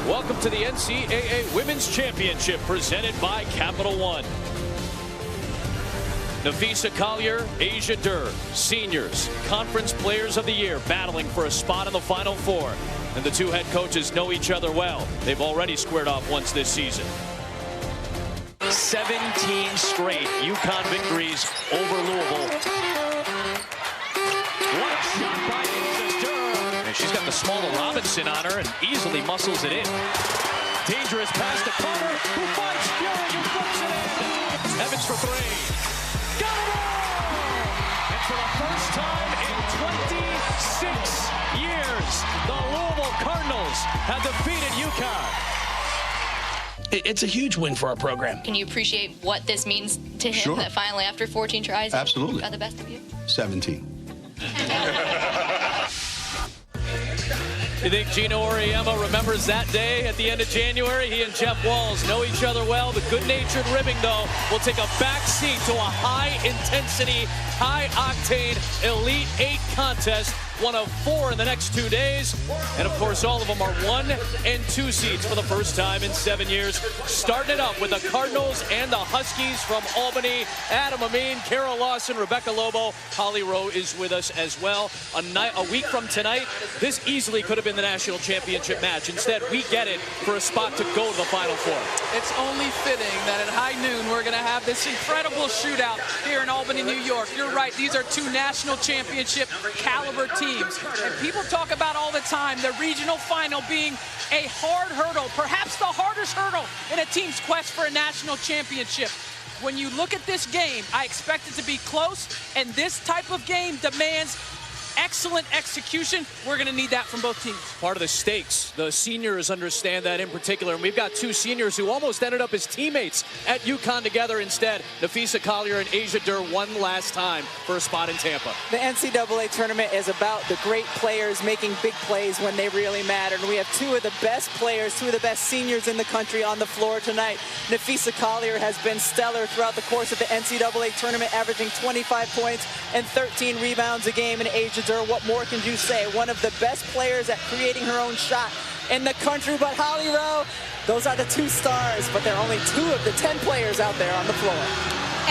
Welcome to the NCAA Women's Championship presented by Capital One. Napheesa Collier, Asia Durr, seniors, conference players of the year, battling for a spot in the Final Four. And the two head coaches know each other well. They've already squared off once this season. 17 straight UConn victories over Louisville. What a shot by Asia Durr. And she's got the smaller Robinson on her and easily muscles it in. Dangerous pass to Carter, who finds Fury, who puts it in. Evans for three. Got it all! And for the first time in 26 years, the Louisville Cardinals have defeated UConn. It's a huge win for our program. Can you appreciate what this means to him? Sure. That finally, after 14 tries, absolutely, got the best of you? 17. You think Gino Auriemma remembers that day at the end of January? He and Jeff Walz know each other well. The good-natured ribbing, though, will take a back seat to a high-intensity, high-octane Elite Eight contest. One of 4 in the next 2 days. And, of course, all of them are 1 and 2 seeds for the first time in 7 years. Starting it up with the Cardinals and the Huskies from Albany. Adam Amin, Carol Lawson, Rebecca Lobo. Holly Rowe is with us as well. A week from tonight, this easily could have been the national championship match. Instead, we get it for a spot to go to the Final Four. It's only fitting that at high noon we're going to have this incredible shootout here in Albany, New York. You're right, these are 2 national championship caliber teams. And people talk about all the time the regional final being a hard hurdle, perhaps the hardest hurdle in a team's quest for a national championship. When you look at this game, I expect it to be close, and this type of game demands excellent execution. We're going to need that from both teams. Part of the stakes. The seniors understand that in particular. And we've got 2 seniors who almost ended up as teammates at UConn together instead. Napheesa Collier and Asia Durr one last time for a spot in Tampa. The NCAA tournament is about the great players making big plays when they really matter. And we have 2 of the best players, 2 of the best seniors in the country on the floor tonight. Napheesa Collier has been stellar throughout the course of the NCAA tournament, averaging 25 points and 13 rebounds a game. And Asia Durr, what more can you say? One of the best players at creating her own shot in the country. But Holly Rowe, those are the 2 stars, but they're only 2 of the 10 players out there on the floor.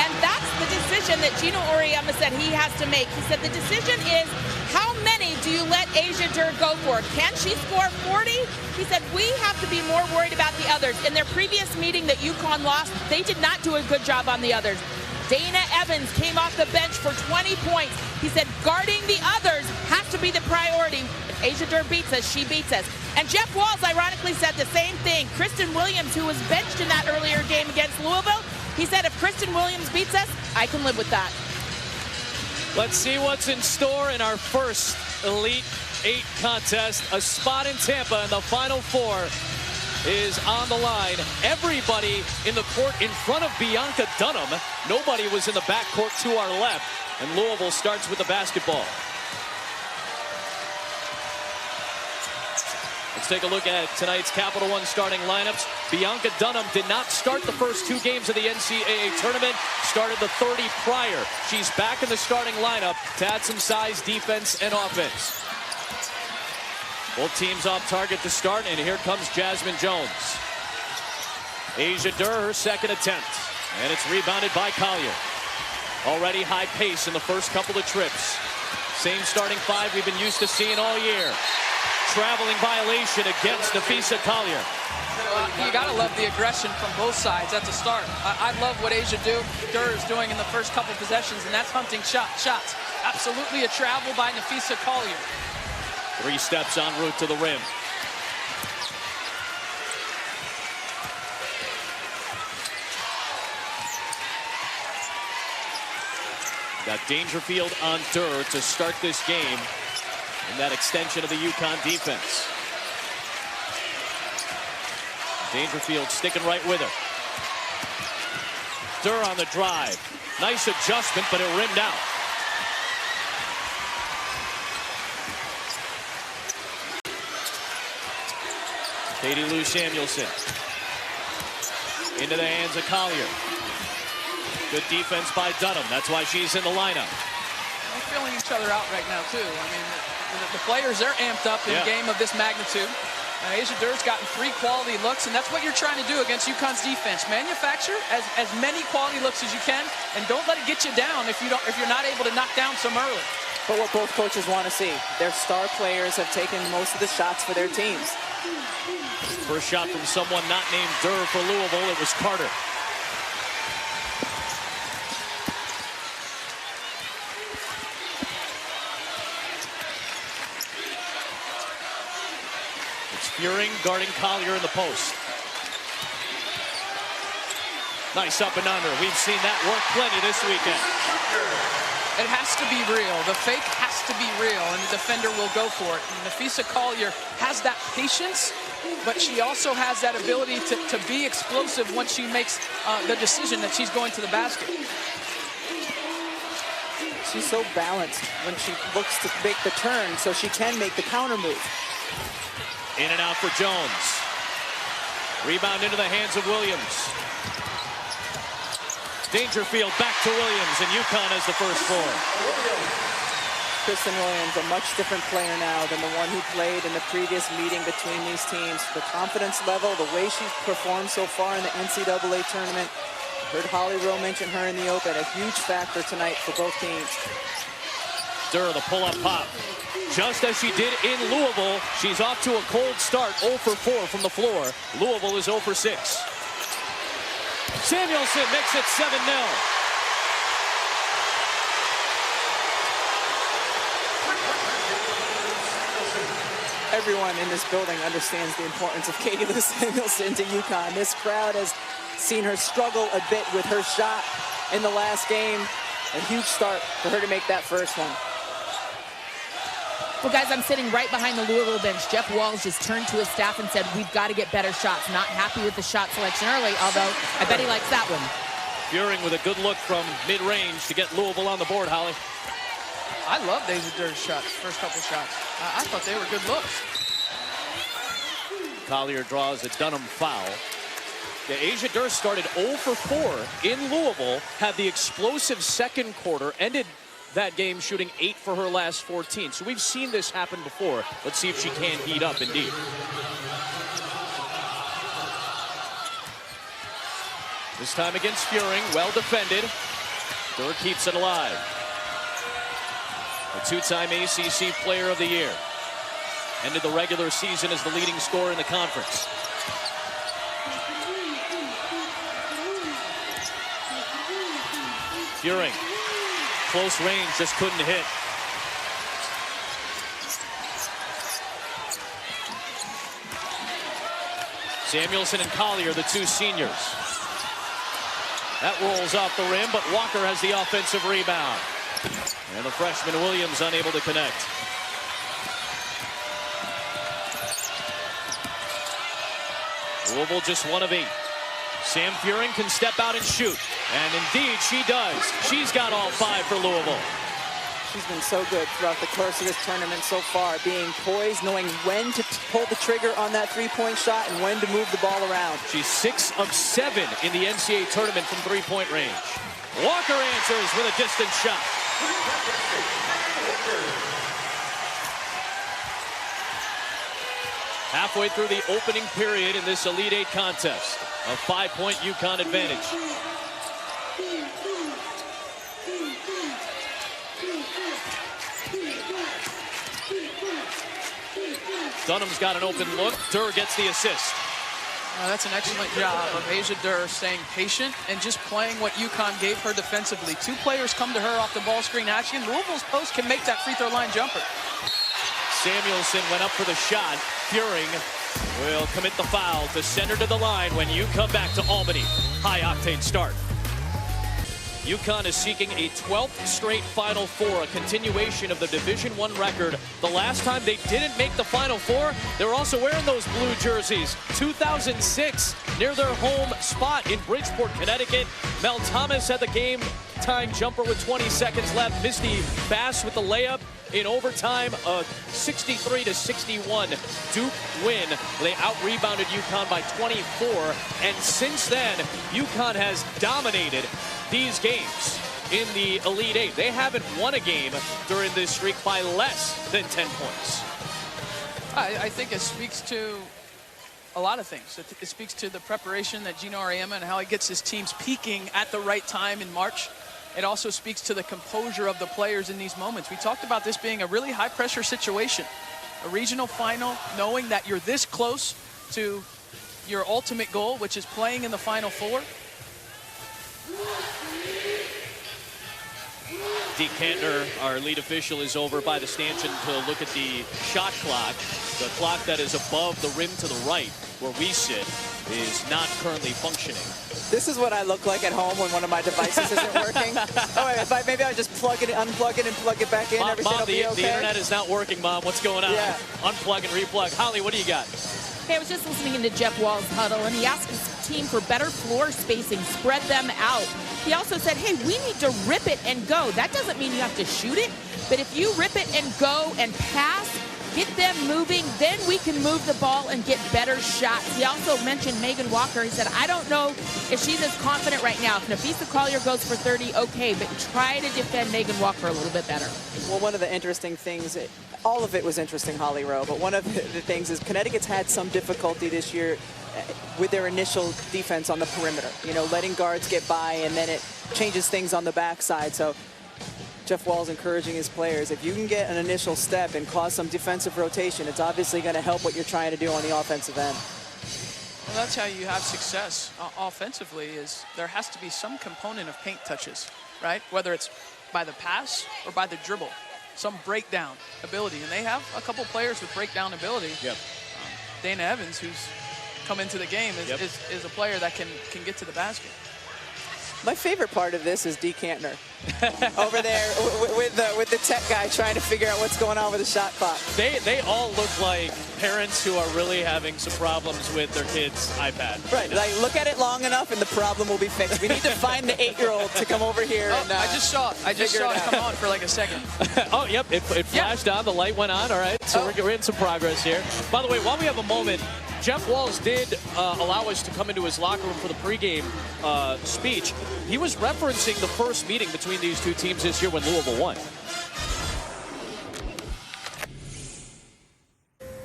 And that's the decision that Gino Auriemma said he has to make. He said the decision is, how many do you let Asia Durr go for? Can she score 40? He said we have to be more worried about the others. In their previous meeting that UConn lost, they did not do a good job on the others. Dana Evans came off the bench for 20 points. He said guarding the others has to be the priority. If Asia Durr beats us, she beats us. And Jeff Walz ironically said the same thing. Kristen Williams, who was benched in that earlier game against Louisville, he said if Kristen Williams beats us, I can live with that. Let's see what's in store in our first Elite Eight contest. A spot in Tampa in the Final Four is on the line. Everybody in the court in front of Bianca Dunham. Nobody was in the backcourt to our left. And Louisville starts with the basketball. Let's take a look at tonight's Capital One starting lineups. Bianca Dunham did not start the first 2 games of the NCAA tournament. Started the 30 prior. She's back in the starting lineup to add some size, defense, and offense. Both teams off target to start, and here comes Jasmine Jones. Asia Durr, her second attempt, and it's rebounded by Collier. Already high pace in the first couple of trips. Same starting 5 we've been used to seeing all year. Traveling violation against Napheesa Collier. You got to love the aggression from both sides at the start. I love what Asia Durr is doing in the first couple possessions, and that's hunting shots. Absolutely a travel by Napheesa Collier. 3 steps en route to the rim. Got Dangerfield on Durr to start this game in that extension of the UConn defense. Dangerfield sticking right with her. Durr on the drive. Nice adjustment, but it rimmed out. Katie Lou Samuelson. Into the hands of Collier. Good defense by Dunham. That's why she's in the lineup. They're feeling each other out right now, too. I mean, the players, they're amped up in a game of this magnitude. Asia Durr's gotten 3 quality looks, and that's what you're trying to do against UConn's defense. Manufacture as many quality looks as you can, and don't let it get you down if you're not able to knock down some early. But what both coaches want to see, their star players have taken most of the shots for their teams. First shot from someone not named Durr for Louisville. It was Carter. It's Furing guarding Collier in the post. Nice up and under. We've seen that work plenty this weekend. It has to be real. The fake has to be real, and the defender will go for it. And Nafisa Collier has that patience, but she also has that ability to be explosive once she makes the decision that she's going to the basket. She's so balanced when she looks to make the turn so she can make the counter move. In and out for Jones. Rebound into the hands of Williams. Dangerfield back to Williams, and UConn has the first 4. Kristen Williams, a much different player now than the one who played in the previous meeting between these teams. The confidence level, the way she's performed so far in the NCAA tournament. Heard Holly Rowe mention her in the open. A huge factor tonight for both teams. Durr, the pull-up pop. Just as she did in Louisville, she's off to a cold start, 0 for 4 from the floor. Louisville is 0 for 6. Samuelson makes it 7-0. Everyone in this building understands the importance of Katie Lou Samuelson to UConn. This crowd has seen her struggle a bit with her shot in the last game. A huge start for her to make that first one. Well, guys, I'm sitting right behind the Louisville bench. Jeff Walz just turned to his staff and said, we've got to get better shots. Not happy with the shot selection early, although I bet he likes that one. Furing with a good look from mid-range to get Louisville on the board, Holly. I love Asia Durr's shots, first couple shots. I thought they were good looks. Collier draws a Dunham foul. Yeah, Asia Durr started 0 for 4 in Louisville, had the explosive second quarter, ended that game shooting 8 for her last 14. So we've seen this happen before. Let's see if she can heat up indeed. This time against Furing, well defended. Durr keeps it alive. A 2-time ACC Player of the Year. Ended the regular season as the leading scorer in the conference. Furing. Close range, just couldn't hit. Samuelson and Collier, the 2 seniors. That rolls off the rim, but Walker has the offensive rebound. And the freshman Williams unable to connect. Louisville just 1 of 8. Sam Furing can step out and shoot. And indeed, she does. She's got all 5 for Louisville. She's been so good throughout the course of this tournament so far, being poised, knowing when to pull the trigger on that 3-point shot and when to move the ball around. She's 6 of 7 in the NCAA tournament from 3-point range. Walker answers with a distance shot. Halfway through the opening period in this Elite 8 contest. A 5-point UConn advantage. Dunham's got an open look. Durr gets the assist. That's an excellent job of Asia Durr staying patient and just playing what UConn gave her defensively. 2 players come to her off the ball screen action. Louisville's post can make that free throw line jumper. Samuelson went up for the shot. Furing will commit the foul to send her to the line when you come back to Albany. High-octane start. UConn is seeking a 12th straight Final Four, a continuation of the Division I record. The last time they didn't make the Final Four, they were also wearing those blue jerseys. 2006, near their home spot in Bridgeport, Connecticut. Mel Thomas had the game-tying jumper with 20 seconds left. Misty Bass with the layup. In overtime, a 63-61 Duke win. They out-rebounded UConn by 24. And since then, UConn has dominated these games in the Elite 8. They haven't won a game during this streak by less than 10 points. I think it speaks to a lot of things. It speaks to the preparation that Gino Auriemma and how he gets his teams peaking at the right time in March. It also speaks to the composure of the players in these moments. We talked about this being a really high-pressure situation. A regional final, knowing that you're this close to your ultimate goal, which is playing in the Final Four. Deke Kantner, our lead official, is over by the stanchion to look at the shot clock. The clock that is above the rim to the right, where we sit, is not currently functioning. This is what I look like at home when one of my devices isn't working. Oh, wait, maybe I just plug it, unplug it, and plug it back in. Everything will be okay. The internet is not working, Mom. What's going on? Yeah. Unplug and replug. Holly, what do you got? Hey, I was just listening into Jeff Wall's huddle, and he asked his team for better floor spacing, spread them out. He also said, hey, we need to rip it and go. That doesn't mean you have to shoot it, but if you rip it and go and pass, get them moving, then we can move the ball and get better shots. He also mentioned Megan Walker. He said, I don't know if she's as confident right now. If Nafisa Collier goes for 30, okay, but try to defend Megan Walker a little bit better. Well, one of the interesting things, all of it was interesting, Holly Rowe, but one of the things is Connecticut's had some difficulty this year with their initial defense on the perimeter. You know, letting guards get by, and then it changes things on the backside. So Jeff Wall's encouraging his players, if you can get an initial step and cause some defensive rotation, it's obviously going to help what you're trying to do on the offensive end. Well, that's how you have success offensively, is there has to be some component of paint touches, right? Whether it's by the pass or by the dribble, some breakdown ability. And they have a couple players with breakdown ability. Yep. Dana Evans, who's come into the game, is a player that can get to the basket. My favorite part of this is Deke Kantner over there with the tech guy trying to figure out what's going on with the shot clock. They all look like parents who are really having some problems with their kids' iPad. Right, like look at it long enough and the problem will be fixed. We need to find the 8-year-old to come over here. Oh, and I just saw it come on for like a second. Oh, yep, it flashed on, the light went on. All right, so we're in some progress here. By the way, while we have a moment, Jeff Walz did allow us to come into his locker room for the pregame speech. He was referencing the first meeting between these two teams this year when Louisville won.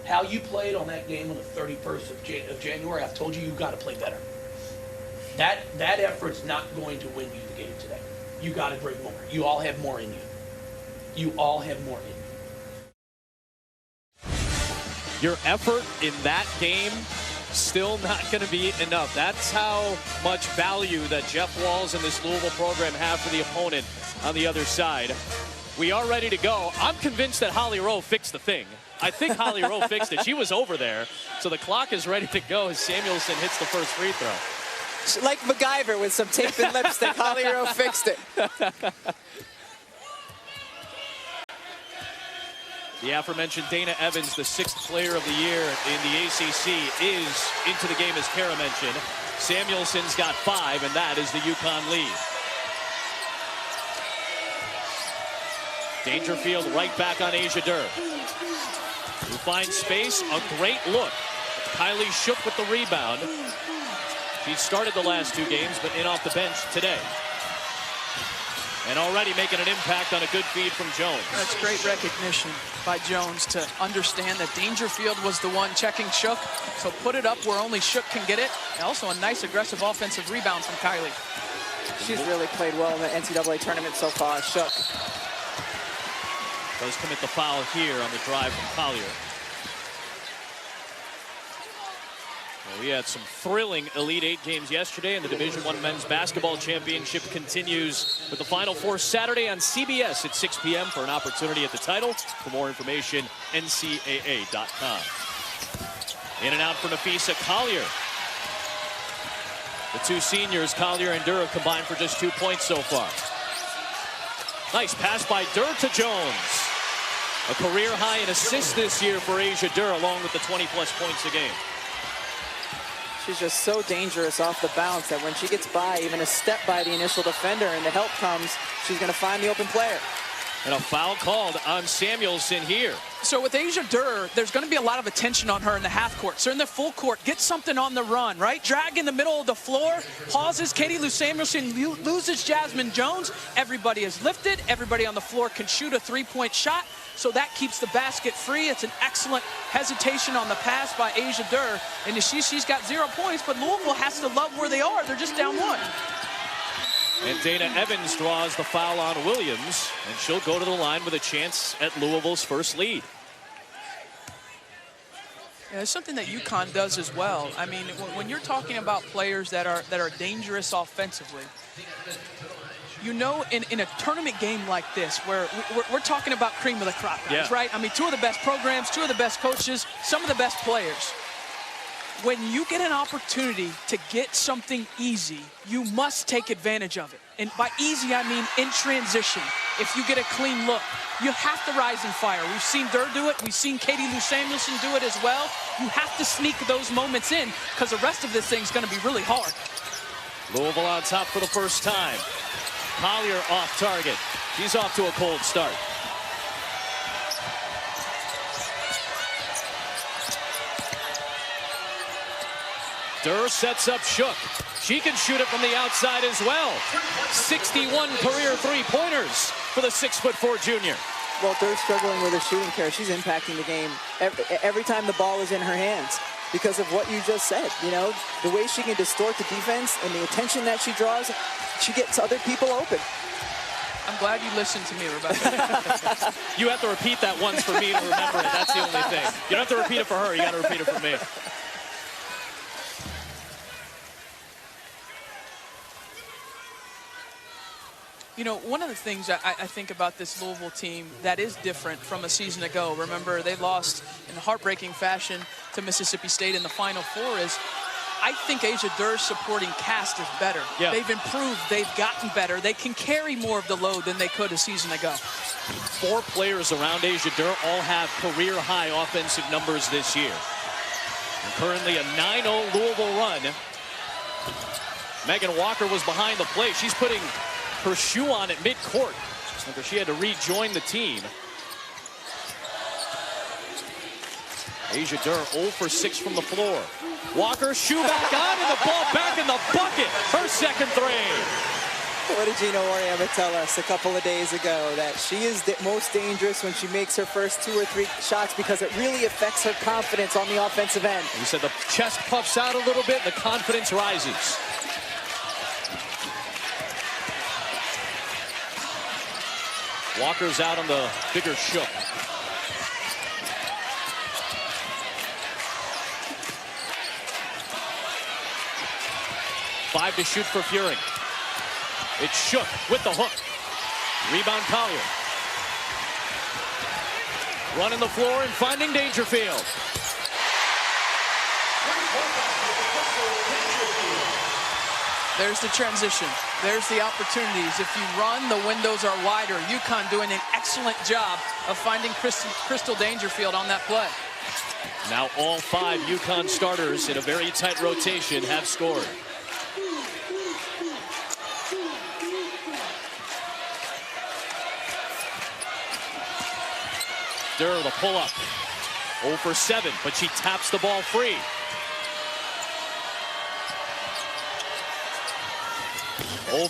How you played on that game on the 31st of January, I've told you got to play better. That effort's not going to win you the game today. You got to bring more. You all have more in you. You all have more in you. Your effort in that game still not going to be enough. That's how much value that Jeff Walz and this Louisville program have for the opponent on the other side. We are ready to go. I'm convinced that Holly Rowe fixed the thing. I think Holly Rowe fixed it. She was over there, so the clock is ready to go as Samuelson hits the first free throw. Like MacGyver with some tape and lipstick, Holly Rowe fixed it. The aforementioned Dana Evans, the 6th player of the year in the ACC, is into the game, as Kara mentioned. Samuelson's got 5, and that is the UConn lead. Dangerfield right back on Asia Durr, who finds space. A great look. Kylie Shook with the rebound. She started the last 2 games, but in off the bench today. And already making an impact on a good feed from Jones. That's great recognition by Jones to understand that Dangerfield was the one checking Shook. So put it up where only Shook can get it. And also a nice aggressive offensive rebound from Kylie. She's really played well in the NCAA tournament so far, Shook. Does commit the foul here on the drive from Collier. Well, we had some thrilling Elite 8 games yesterday, and the Division I Men's Basketball Championship continues with the Final Four Saturday on CBS at 6 p.m. for an opportunity at the title. For more information, ncaa.com. In and out for Nafisa Collier. The 2 seniors, Collier and Durr, combined for just 2 points so far. Nice pass by Durr to Jones. A career high in assists this year for Asia Durr, along with the 20-plus points a game. She's just so dangerous off the bounce that when she gets by, even a step by the initial defender and the help comes, she's going to find the open player. And a foul called on Samuelson here. So with Asia Durr, there's going to be a lot of attention on her in the half court. So in the full court, get something on the run, right? Drag in the middle of the floor, pauses Katie Lou Samuelson, loses Jasmine Jones. Everybody is lifted. Everybody on the floor can shoot a three-point shot. So that keeps the basket free. It's an excellent hesitation on the pass by Asia Durr. And she's got 0 points, but Louisville has to love where they are. They're just down 1. And Dana Evans draws the foul on Williams, and she'll go to the line with a chance at Louisville's first lead. Yeah, it's something that UConn does as well. I mean, when you're talking about players that are dangerous offensively, you know, in a tournament game like this, where we're talking about cream of the crop, guys, right? I mean, 2 of the best programs, 2 of the best coaches, some of the best players. When you get an opportunity to get something easy, you must take advantage of it. And by easy, I mean in transition. If you get a clean look, you have to rise and fire. We've seen Durr do it. We've seen Katie Lou Samuelson do it as well. You have to sneak those moments in, because the rest of this thing's going to be really hard. Louisville on top for the first time. Collier off target. She's off to a cold start. Durr sets up Shook. She can shoot it from the outside as well. 61 career three-pointers for the 6'4" junior. Well, Durr's struggling with her shooting care. She's impacting the game every time the ball is in her hands because of what you just said. You know, the way she can distort the defense and the attention that she draws, she gets other people open. I'm glad you listened to me, Rebecca. You have to repeat that once for me to remember it. That's the only thing. You don't have to repeat it for her. You got to repeat it for me. You know, one of the things I think about this Louisville team that is different from a season ago, remember they lost in heartbreaking fashion to Mississippi State in the Final Four, is I think Asia Durr's supporting cast is better. Yeah. They've improved. They've gotten better. They can carry more of the load than they could a season ago. 4 players around Asia Durr all have career-high offensive numbers this year. And currently a 9-0 Louisville run. Megan Walker was behind the plate. She's putting her shoe on at midcourt after she had to rejoin the team. Asia Durr 0 for 6 from the floor. Walker, shoe back on, and the ball back in the bucket. Her second three. What did Gino Auriemma tell us a couple of days ago? That she is the most dangerous when she makes her first 2 or 3 shots because it really affects her confidence on the offensive end. He said the chest puffs out a little bit and the confidence rises. Walker's out on the bigger Shook. Five to shoot for Furing. It's Shook with the hook. Rebound Collier. Running the floor and finding Dangerfield. There's the transition. There's the opportunities. If you run, the windows are wider. UConn doing an excellent job of finding Crystal Dangerfield on that play. Now all 5 UConn starters in a very tight rotation have scored. Durr the pull up. 0 for 7, but she taps the ball free.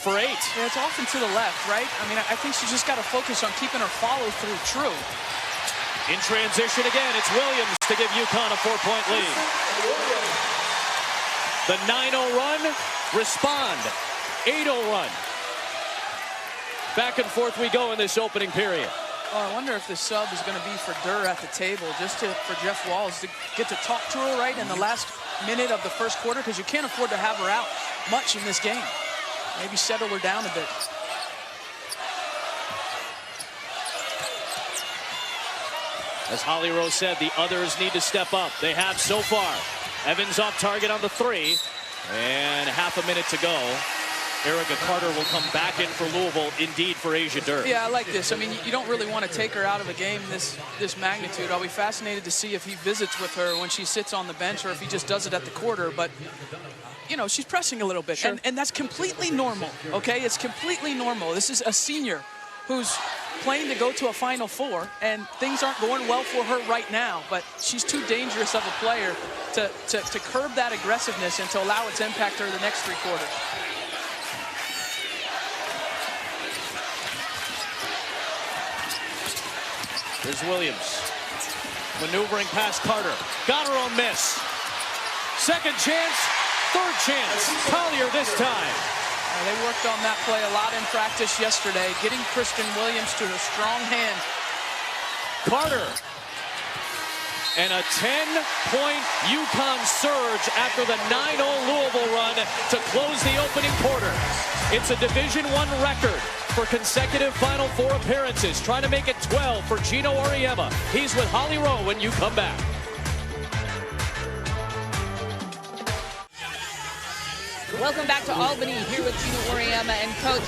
For 8. Yeah, it's often to the left, right? I mean, I think she's just got to focus on keeping her follow-through true. In transition again, it's Williams to give UConn a 4-point lead. The 9-0 run, respond. 8-0 run. Back and forth we go in this opening period. Oh, I wonder if the sub is going to be for Durr at the table, just for Jeff Walz to get to talk to her right in the last minute of the first quarter, because you can't afford to have her out much in this game. Maybe settle her down a bit. As Holly Rose said, the others need to step up. They have so far. Evans off target on the 3. And half a minute to go. Erica Carter will come back in for Louisville, indeed for Asia Durr. Yeah, I like this. I mean, you don't really want to take her out of a game this magnitude. I'll be fascinated to see if he visits with her when she sits on the bench or if he just does it at the quarter. But you know, she's pressing a little bit, and that's completely normal, okay? It's completely normal. This is a senior who's playing to go to a Final Four, and things aren't going well for her right now, but she's too dangerous of a player to curb that aggressiveness and to allow it to impact her the next 3 quarters. Here's Williams. Maneuvering past Carter. Got her own miss. Second chance, third chance. Collier this time. They worked on that play a lot in practice yesterday, getting Kristen Williams to her strong hand. Carter. And a 10-point UConn surge after the 9-0 Louisville run to close the opening quarter. It's a Division I record for consecutive Final Four appearances, trying to make it 12 for Gino Auriemma. He's with Holly Rowe when you come back. Welcome back to Albany, here with Gino Auriemma. And Coach,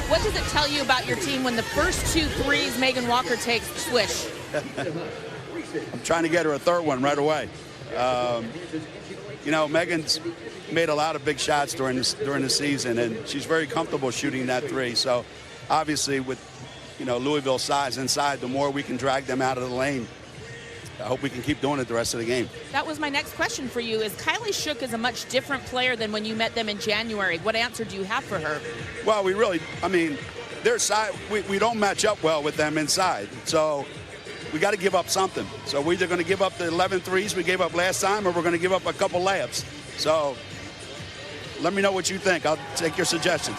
what does it tell you about your team when the first 2 threes Megan Walker takes swish? I'm trying to get her a third one right away. You know, Megan's made a lot of big shots during the season, and she's very comfortable shooting that 3. So obviously with, you know, Louisville's size inside, the more we can drag them out of the lane, I hope we can keep doing it the rest of the game. That was my next question for you. Is Kylie Shook is a much different player than when you met them in January? What answer do you have for her? Well, we really, I mean, their side, we don't match up well with them inside. So we got to give up something. So we're either going to give up the 11 threes we gave up last time, or we're going to give up a couple layups. So let me know what you think. I'll take your suggestions.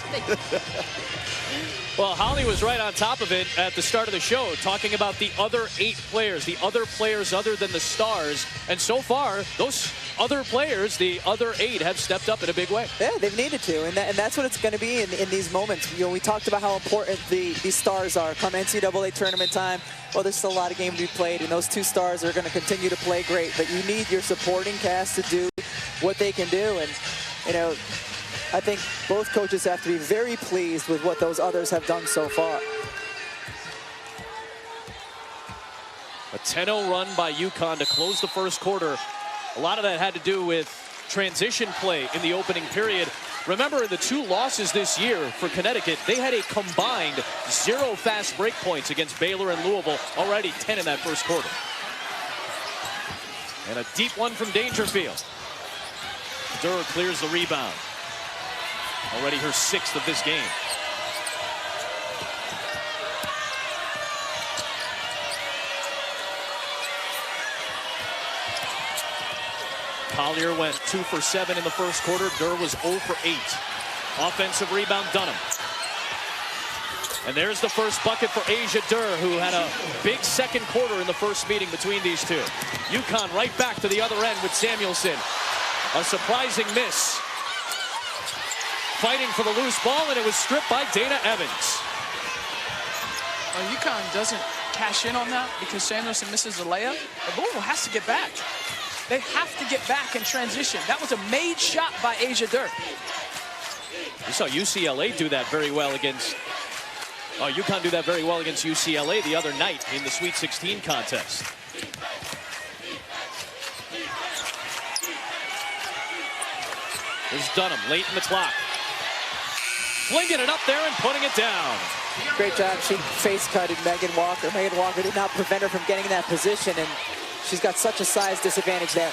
Well, Holly was right on top of it at the start of the show, talking about the other 8 players, the other players other than the stars. And so far, those other players, the other 8, have stepped up in a big way. Yeah, they've needed to, and that's what it's going to be in these moments. You know, we talked about how important these stars are come NCAA tournament time. Well, there's still a lot of games to be played, and those 2 stars are going to continue to play great. But you need your supporting cast to do what they can do, and you know, I think both coaches have to be very pleased with what those others have done so far. A 10-0 run by UConn to close the first quarter. A lot of that had to do with transition play in the opening period. Remember, in the 2 losses this year for Connecticut, they had a combined 0 fast break points against Baylor and Louisville, already 10 in that first quarter. And a deep one from Dangerfield. Durr clears the rebound. Already her 6th of this game. Collier went 2 for 7 in the first quarter. Durr was 0 for 8. Offensive rebound, Dunham. And there's the first bucket for Asia Durr, who had a big second quarter in the first meeting between these 2. UConn right back to the other end with Samuelson. A surprising miss. Fighting for the loose ball, and it was stripped by Dana Evans. Well, UConn doesn't cash in on that because Samuelson misses a layup. But Louisville has to get back. They have to get back in transition. That was a made shot by Asia Durr. You saw UCLA do that very well against... Oh, UConn do that very well against UCLA the other night in the Sweet 16 contest. There's Dunham late in the clock. Flinging it up there and putting it down. Great job. She face cutted Megan Walker. Megan Walker did not prevent her from getting in that position, and she's got such a size disadvantage there.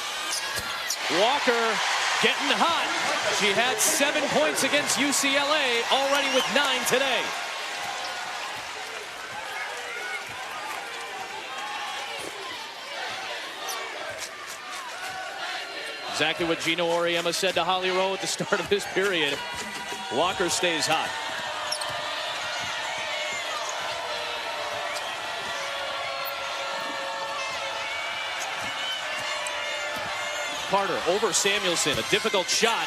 Walker getting hot. She had 7 points against UCLA, already with 9 today. Exactly what Gino Auriemma said to Holly Rowe at the start of this period. Walker stays hot. Carter over Samuelson, a difficult shot.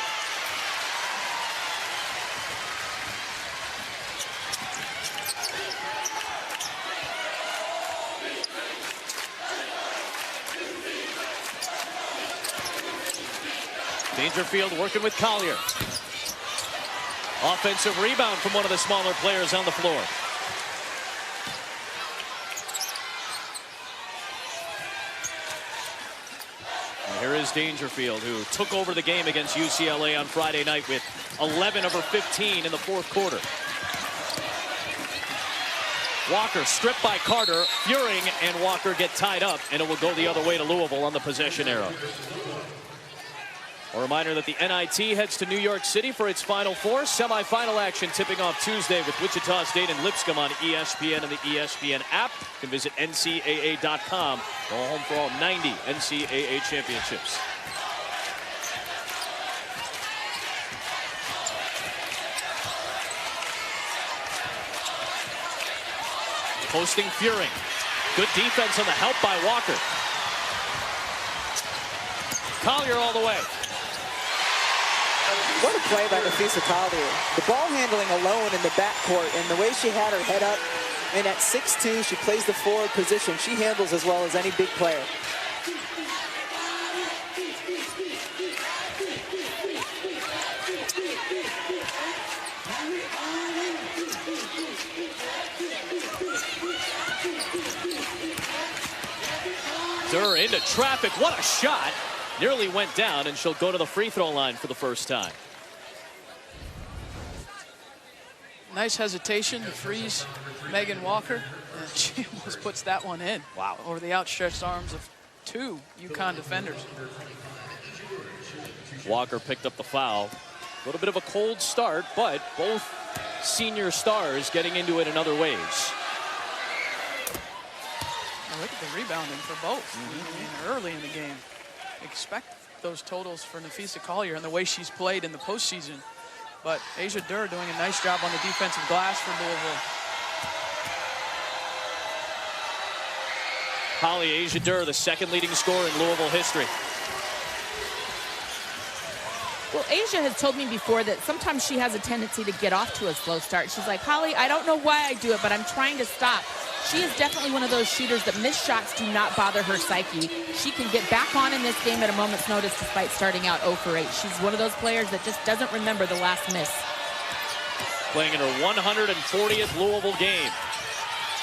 Dangerfield working with Collier. Offensive rebound from one of the smaller players on the floor. And here is Dangerfield, who took over the game against UCLA on Friday night with 11 of her 15 in the fourth quarter. Walker stripped by Carter. Furing and Walker get tied up, and it will go the other way to Louisville on the possession arrow. A reminder that the NIT heads to New York City for its Final Four. Semifinal action tipping off Tuesday with Wichita State and Lipscomb on ESPN and the ESPN app. You can visit NCAA.com. Go home for all 90 NCAA championships. Posting Furing. Good defense on the help by Walker. Collier all the way. What a play by Nafisa Collier. The ball handling alone in the backcourt, and the way she had her head up, and at 6'2", she plays the forward position. She handles as well as any big player. Durr into traffic. What a shot. Nearly went down, and she'll go to the free throw line for the first time. Nice hesitation to freeze Megan Walker, and she almost puts that one in. Wow. Over the outstretched arms of two UConn defenders. Walker picked up the foul. A little bit of a cold start, but both senior stars getting into it in other ways. Now look at the rebounding for both. I mean, early in the game. Expect those totals for Nafisa Collier and the way she's played in the postseason. But Asia Durr doing a nice job on the defensive glass for Louisville. Holly Asia Durr, the second leading scorer in Louisville history. Well, Asia has told me before that sometimes she has a tendency to get off to a slow start. She's like, Holly, I don't know why I do it, but I'm trying to stop. She is definitely one of those shooters that missed shots do not bother her psyche. She can get back on in this game at a moment's notice despite starting out 0 for 8. She's one of those players that just doesn't remember the last miss. Playing in her 140th Louisville game.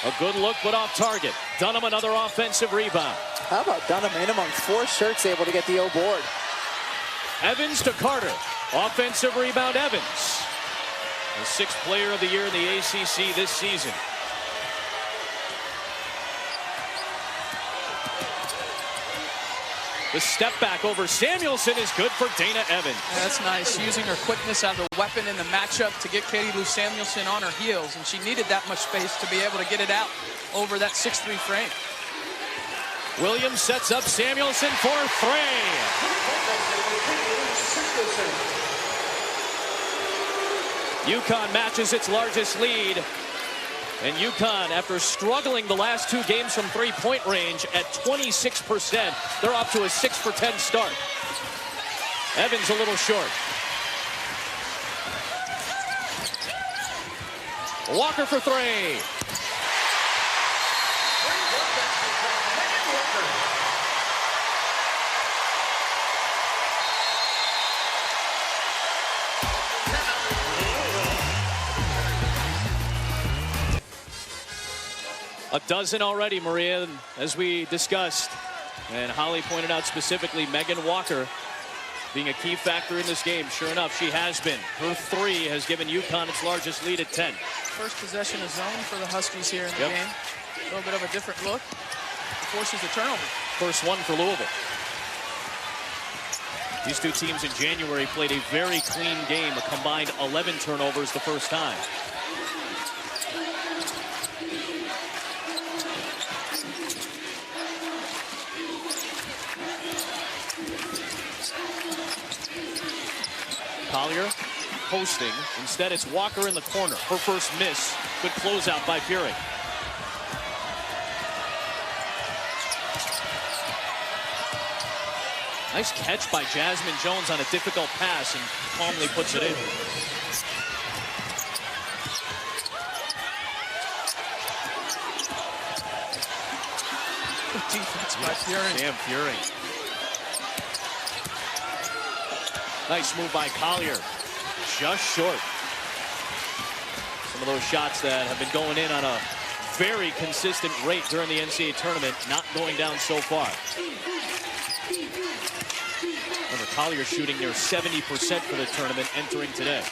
A good look, but off target. Dunham, another offensive rebound. How about Dunham in among 4 shirts, able to get the O board? Evans to Carter. Offensive rebound, Evans. The 6th player of the year in the ACC this season. The step back over Samuelson is good for Dana Evans. Yeah, that's nice. Using her quickness as a weapon in the matchup to get Katie Lou Samuelson on her heels. And she needed that much space to be able to get it out over that 6'3" frame. Williams sets up Samuelson for 3. UConn matches its largest lead. And UConn, after struggling the last 2 games from three-point range at 26%, they're off to a 6 for 10 start. Evans a little short. Walker for 3. A dozen already, Maria, as we discussed. And Holly pointed out specifically Megan Walker being a key factor in this game. Sure enough, she has been. Her 3 has given UConn its largest lead at 10. First possession of zone for the Huskies here in the game. A little bit of a different look. Forces the turnover. First one for Louisville. These 2 teams in January played a very clean game, a combined 11 turnovers the first time. Collier posting. Instead, it's Walker in the corner. Her first miss. Good closeout by Furing. Nice catch by Jasmine Jones on a difficult pass and calmly puts it in. Good defense by Furing. Damn Furing. Nice move by Collier. Just short. Some of those shots that have been going in on a very consistent rate during the NCAA tournament, not going down so far. Remember, Collier shooting near 70% for the tournament entering today.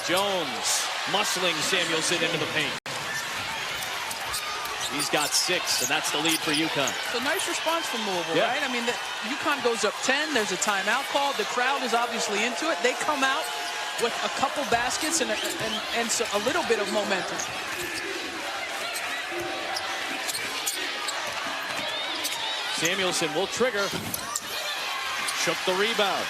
Jones muscling Samuelson into the paint. He's got 6, and that's the lead for UConn. So nice response from Louisville, right? I mean, UConn goes up 10. There's a timeout called. The crowd is obviously into it. They come out with a couple baskets and so a little bit of momentum. Samuelson will trigger. Shook the rebound.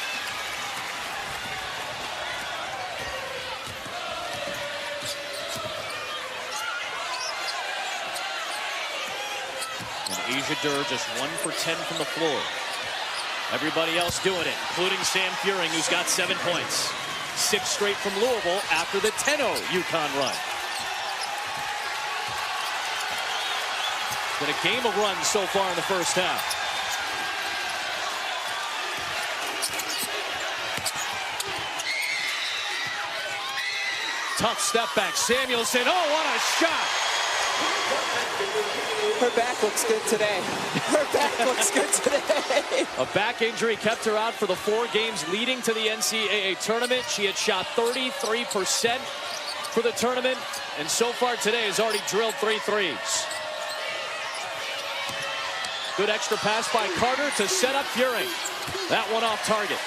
And Asia Durr just 1 for 10 from the floor. Everybody else doing it, including Sam Furing, who's got 7 points. 6 straight from Louisville after the 10-0 UConn run. Been a game of runs so far in the first half. Tough step back. Samuelson. Oh, what a shot. Her back looks good today. Her back looks good today. A back injury kept her out for the 4 games leading to the NCAA tournament. She had shot 33% for the tournament, and so far today has already drilled 3 threes. Good extra pass by Carter to set up Furing. That one off target.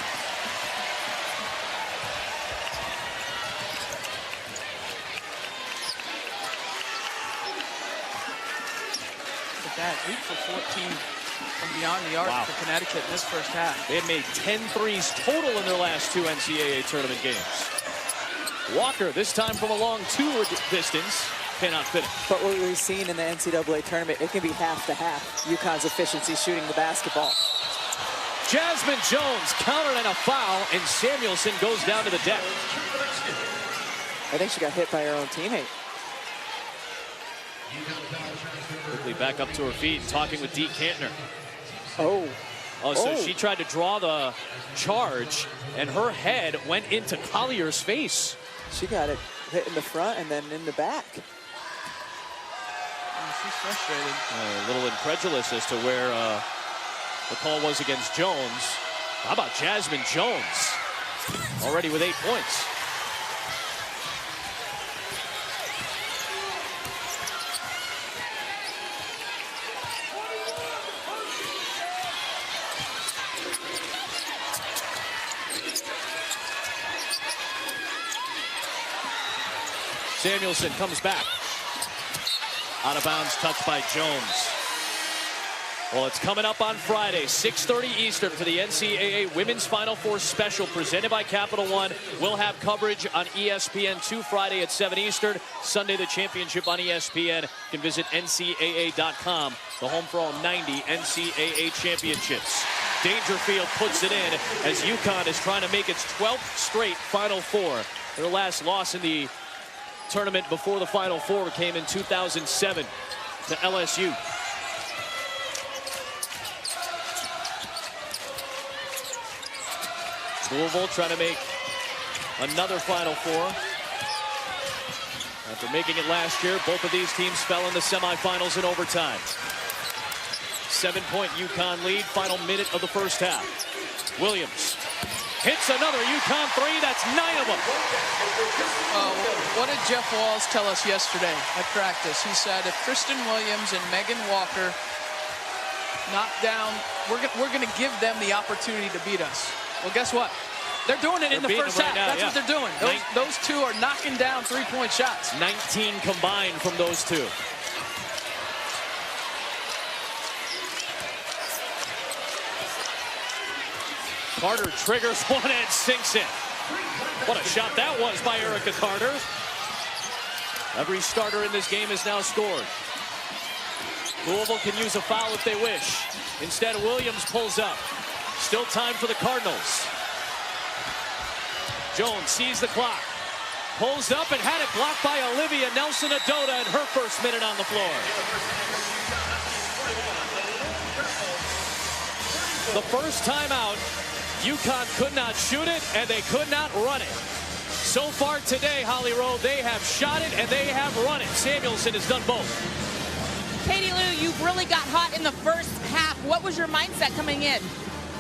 Look at that, 8 for 14 from beyond the arc for Connecticut in this first half. They had made 10 threes total in their last 2 NCAA tournament games. Walker, this time from a long 2 distance, cannot finish. But what we've seen in the NCAA tournament, it can be half to half. UConn's efficiency shooting the basketball. Jasmine Jones countered and a foul, and Samuelson goes down to the deck. I think she got hit by her own teammate. Quickly back up to her feet, talking with Dee Kantner. Oh, so she tried to draw the charge, and her head went into Collier's face. She got it hit in the front and then in the back. She's frustrated. A little incredulous as to where the call was against Jones. How about Jasmine Jones? Already with 8 points. Samuelson comes back. Out of bounds, touched by Jones. Well, it's coming up on Friday, 6:30 Eastern for the NCAA Women's Final Four Special presented by Capital One. We'll have coverage on ESPN2 Friday at 7 Eastern. Sunday, the championship on ESPN. You can visit NCAA.com, the home for all 90 NCAA championships. Dangerfield puts it in as UConn is trying to make its 12th straight Final Four. Their last loss in the tournament before the Final Four came in 2007 to LSU. Louisville trying to make another Final Four. After making it last year, both of these teams fell in the semifinals in overtime. 7-point UConn lead, final minute of the first half. Williams hits another UConn 3, that's 9 of them. What did Jeff Walz tell us yesterday at practice? He said if Kristen Williams and Megan Walker knock down, we're going to give them the opportunity to beat us. Well, guess what? They're doing it in the first half. That's what they're doing. Those two are knocking down 3-point shots. 19 combined from those two. Carter triggers one and sinks it. What a shot that was by Erica Carter. Every starter in this game has now scored. Louisville can use a foul if they wish. Instead, Williams pulls up. Still time for the Cardinals. Jones sees the clock. Pulls up and had it blocked by Olivia Nelson-Adota in her first minute on the floor. The first time out, UConn could not shoot it and they could not run it. So far today, Holly Rowe, they have shot it and they have run it. Samuelson has done both. Katie Lou, you really got hot in the first half. What was your mindset coming in?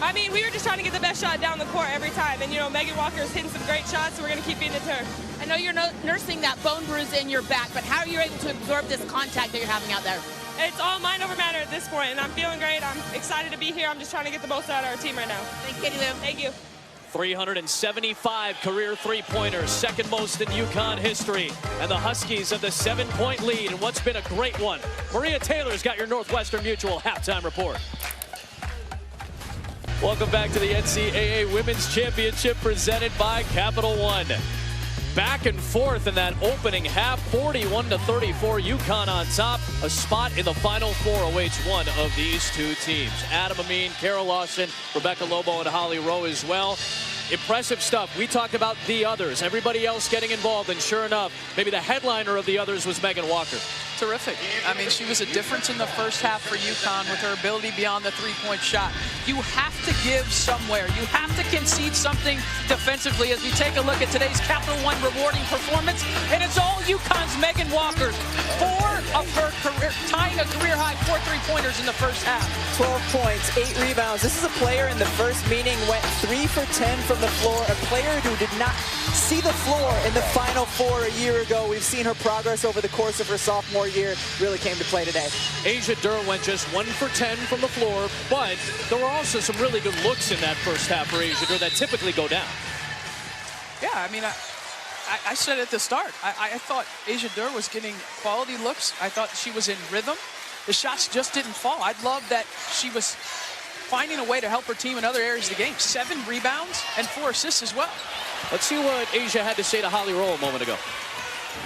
I mean, we were just trying to get the best shot down the court every time. And, you know, Megan Walker is hitting some great shots, so we're going to keep beating it to her. I know you're nursing that bone bruise in your back, but how are you able to absorb this contact that you're having out there? It's all mind over matter at this point, and I'm feeling great. I'm excited to be here. I'm just trying to get the most out of our team right now. Thank you, Katie Lou. Thank you. 375 career three-pointers, second most in UConn history. And the Huskies have the 7-point lead in what's been a great one. Maria Taylor's got your Northwestern Mutual halftime report. Welcome back to the NCAA Women's Championship presented by Capital One. Back and forth in that opening half, 41-34, UConn on top. A spot in the Final Four awaits one of these two teams. Adam Amin, Carol Lawson, Rebecca Lobo, and Holly Rowe as well. Impressive stuff. We talked about the others, everybody else getting involved, and sure enough, maybe the headliner of the others was Megan Walker. Terrific. I mean, she was a difference in the first half for UConn with her ability beyond the three-point shot. You have to give somewhere. You have to concede something defensively as we take a look at today's Capital One rewarding performance. And it's all UConn's Megan Walker. 4 of her career, tying a career-high 4 3-pointers in the first half. 12 points, 8 rebounds. This is a player in the first meeting went 3 for 10 from the floor. A player who did not see the floor in the Final Four a year ago. We've seen her progress over the course of her sophomore year. Really came to play today. Asia Durr went just 1 for 10 from the floor, but there were also some really good looks in that first half for Asia Durr that typically go down. Yeah, I mean, I said at the start, I thought Asia Durr was getting quality looks. I thought she was in rhythm. The shots just didn't fall. I love that she was finding a way to help her team in other areas of the game. 7 rebounds and 4 assists as well. Let's see what Asia had to say to Holly Rowe a moment ago.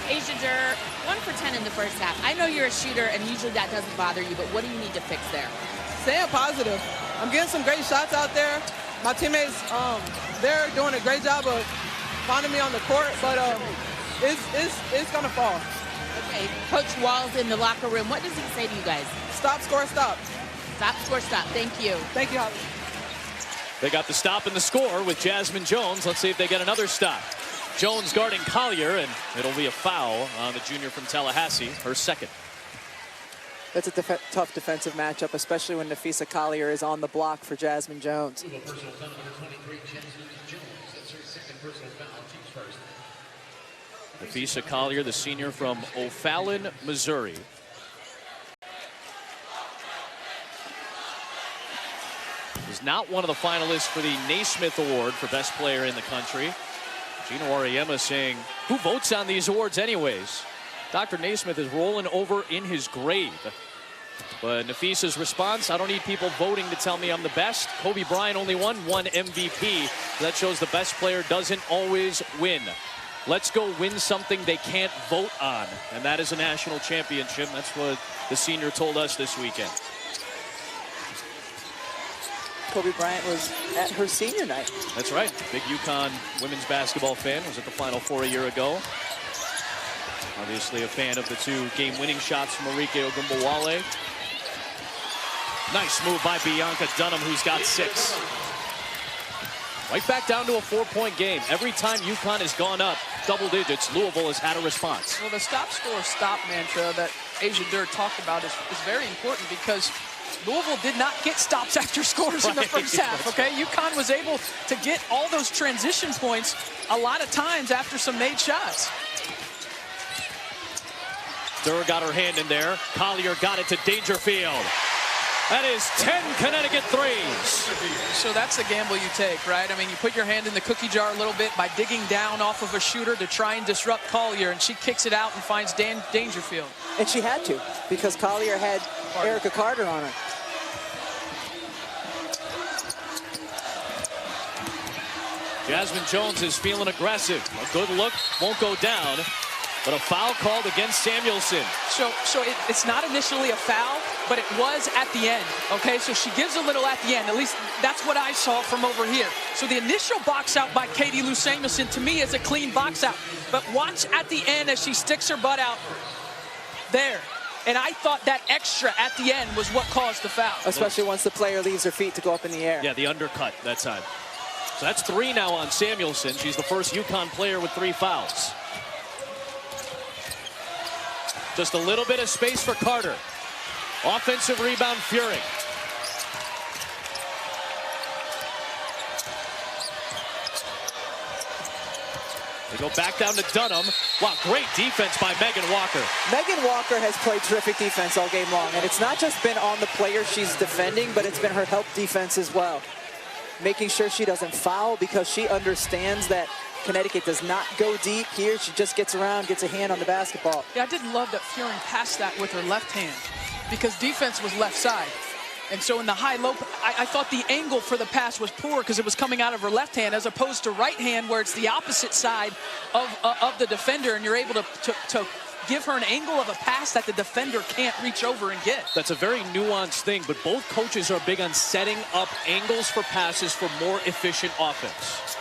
Asia Durr, 1 for 10 in the first half. I know you're a shooter, and usually that doesn't bother you, but what do you need to fix there? Staying positive. I'm getting some great shots out there. My teammates, they're doing a great job of finding me on the court, but it's going to fall. Okay, Coach Walls in the locker room, what does he say to you guys? Stop, score, stop. Stop, score, stop. Thank you. Thank you, Holly. They got the stop and the score with Jasmine Jones. Let's see if they get another stop. Jones guarding Collier, and it'll be a foul on the junior from Tallahassee, her second. That's a tough defensive matchup, especially when Nafisa Collier is on the block for Jasmine Jones. Nafisa Collier, the senior from O'Fallon, Missouri. Is not one of the finalists for the Naismith Award for Best Player in the country. Gina Auriemma saying, who votes on these awards anyways? Dr. Naismith is rolling over in his grave. But Nafisa's response, I don't need people voting to tell me I'm the best. Kobe Bryant only won 1 MVP. That shows the best player doesn't always win. Let's go win something they can't vote on. And that is a national championship. That's what the senior told us this weekend. Kobe Bryant was at her senior night. That's right. Big UConn women's basketball fan. Was at the Final Four a year ago. Obviously a fan of the 2 game-winning shots from Arike Ogunbowale. Nice move by Bianca Dunham, who's got 6. Right back down to a 4-point game. Every time UConn has gone up double digits, Louisville has had a response. Well, the stop, score, stop mantra that Asia Durr talked about is very important because Louisville did not get stops after scores in the first half, okay? UConn was able to get all those transition points a lot of times after some made shots. Durr got her hand in there. Collier got it to Dangerfield. That is 10 Connecticut threes. So that's the gamble you take, right? I mean, you put your hand in the cookie jar a little bit by digging down off of a shooter to try and disrupt Collier, and she kicks it out and finds Dangerfield. And she had to, because Collier had Erica Carter on her. Jasmine Jones is feeling aggressive. A good look, won't go down, but a foul called against Samuelson. So it's not initially a foul, but it was at the end, okay? So she gives a little at the end. At least that's what I saw from over here. So the initial box out by Katie Lou Samuelson, to me, is a clean box out. But watch at the end as she sticks her butt out there. And I thought that extra at the end was what caused the foul. Especially once the player leaves her feet to go up in the air. Yeah, the undercut that time. So that's 3 now on Samuelson. She's the first UConn player with 3 fouls. Just a little bit of space for Carter. Offensive rebound, Fury. They go back down to Dunham. Wow, great defense by Megan Walker. Megan Walker has played terrific defense all game long, and it's not just been on the player she's defending, but it's been her help defense as well. Making sure she doesn't foul because she understands that Connecticut does not go deep here. She just gets around, gets a hand on the basketball. Yeah, I did love that Furing passed that with her left hand because defense was left side. And so in the high-low, I thought the angle for the pass was poor because it was coming out of her left hand as opposed to right hand where it's the opposite side of the defender, and you're able to give her an angle of a pass that the defender can't reach over and get. That's a very nuanced thing, but both coaches are big on setting up angles for passes for more efficient offense.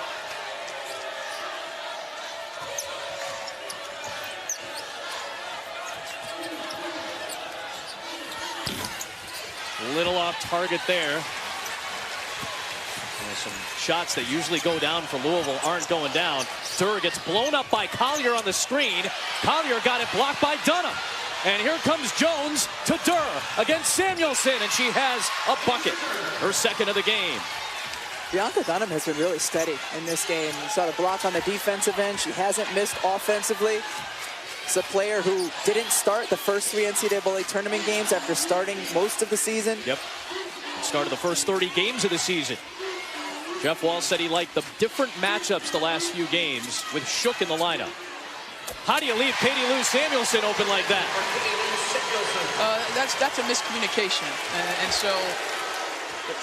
Little off target there. Some shots that usually go down for Louisville aren't going down. Durr gets blown up by Collier on the screen. Collier got it blocked by Dunham. And here comes Jones to Durr against Samuelson, and she has a bucket, her second of the game. Bianca Dunham has been really steady in this game. You saw the block on the defensive end. She hasn't missed offensively. It's a player who didn't start the first 3 NCAA tournament games after starting most of the season. Yep. Started the first 30 games of the season. Jeff Walz said he liked the different matchups the last few games with Shook in the lineup. How do you leave Katie Lou Samuelson open like that? That's a miscommunication. And so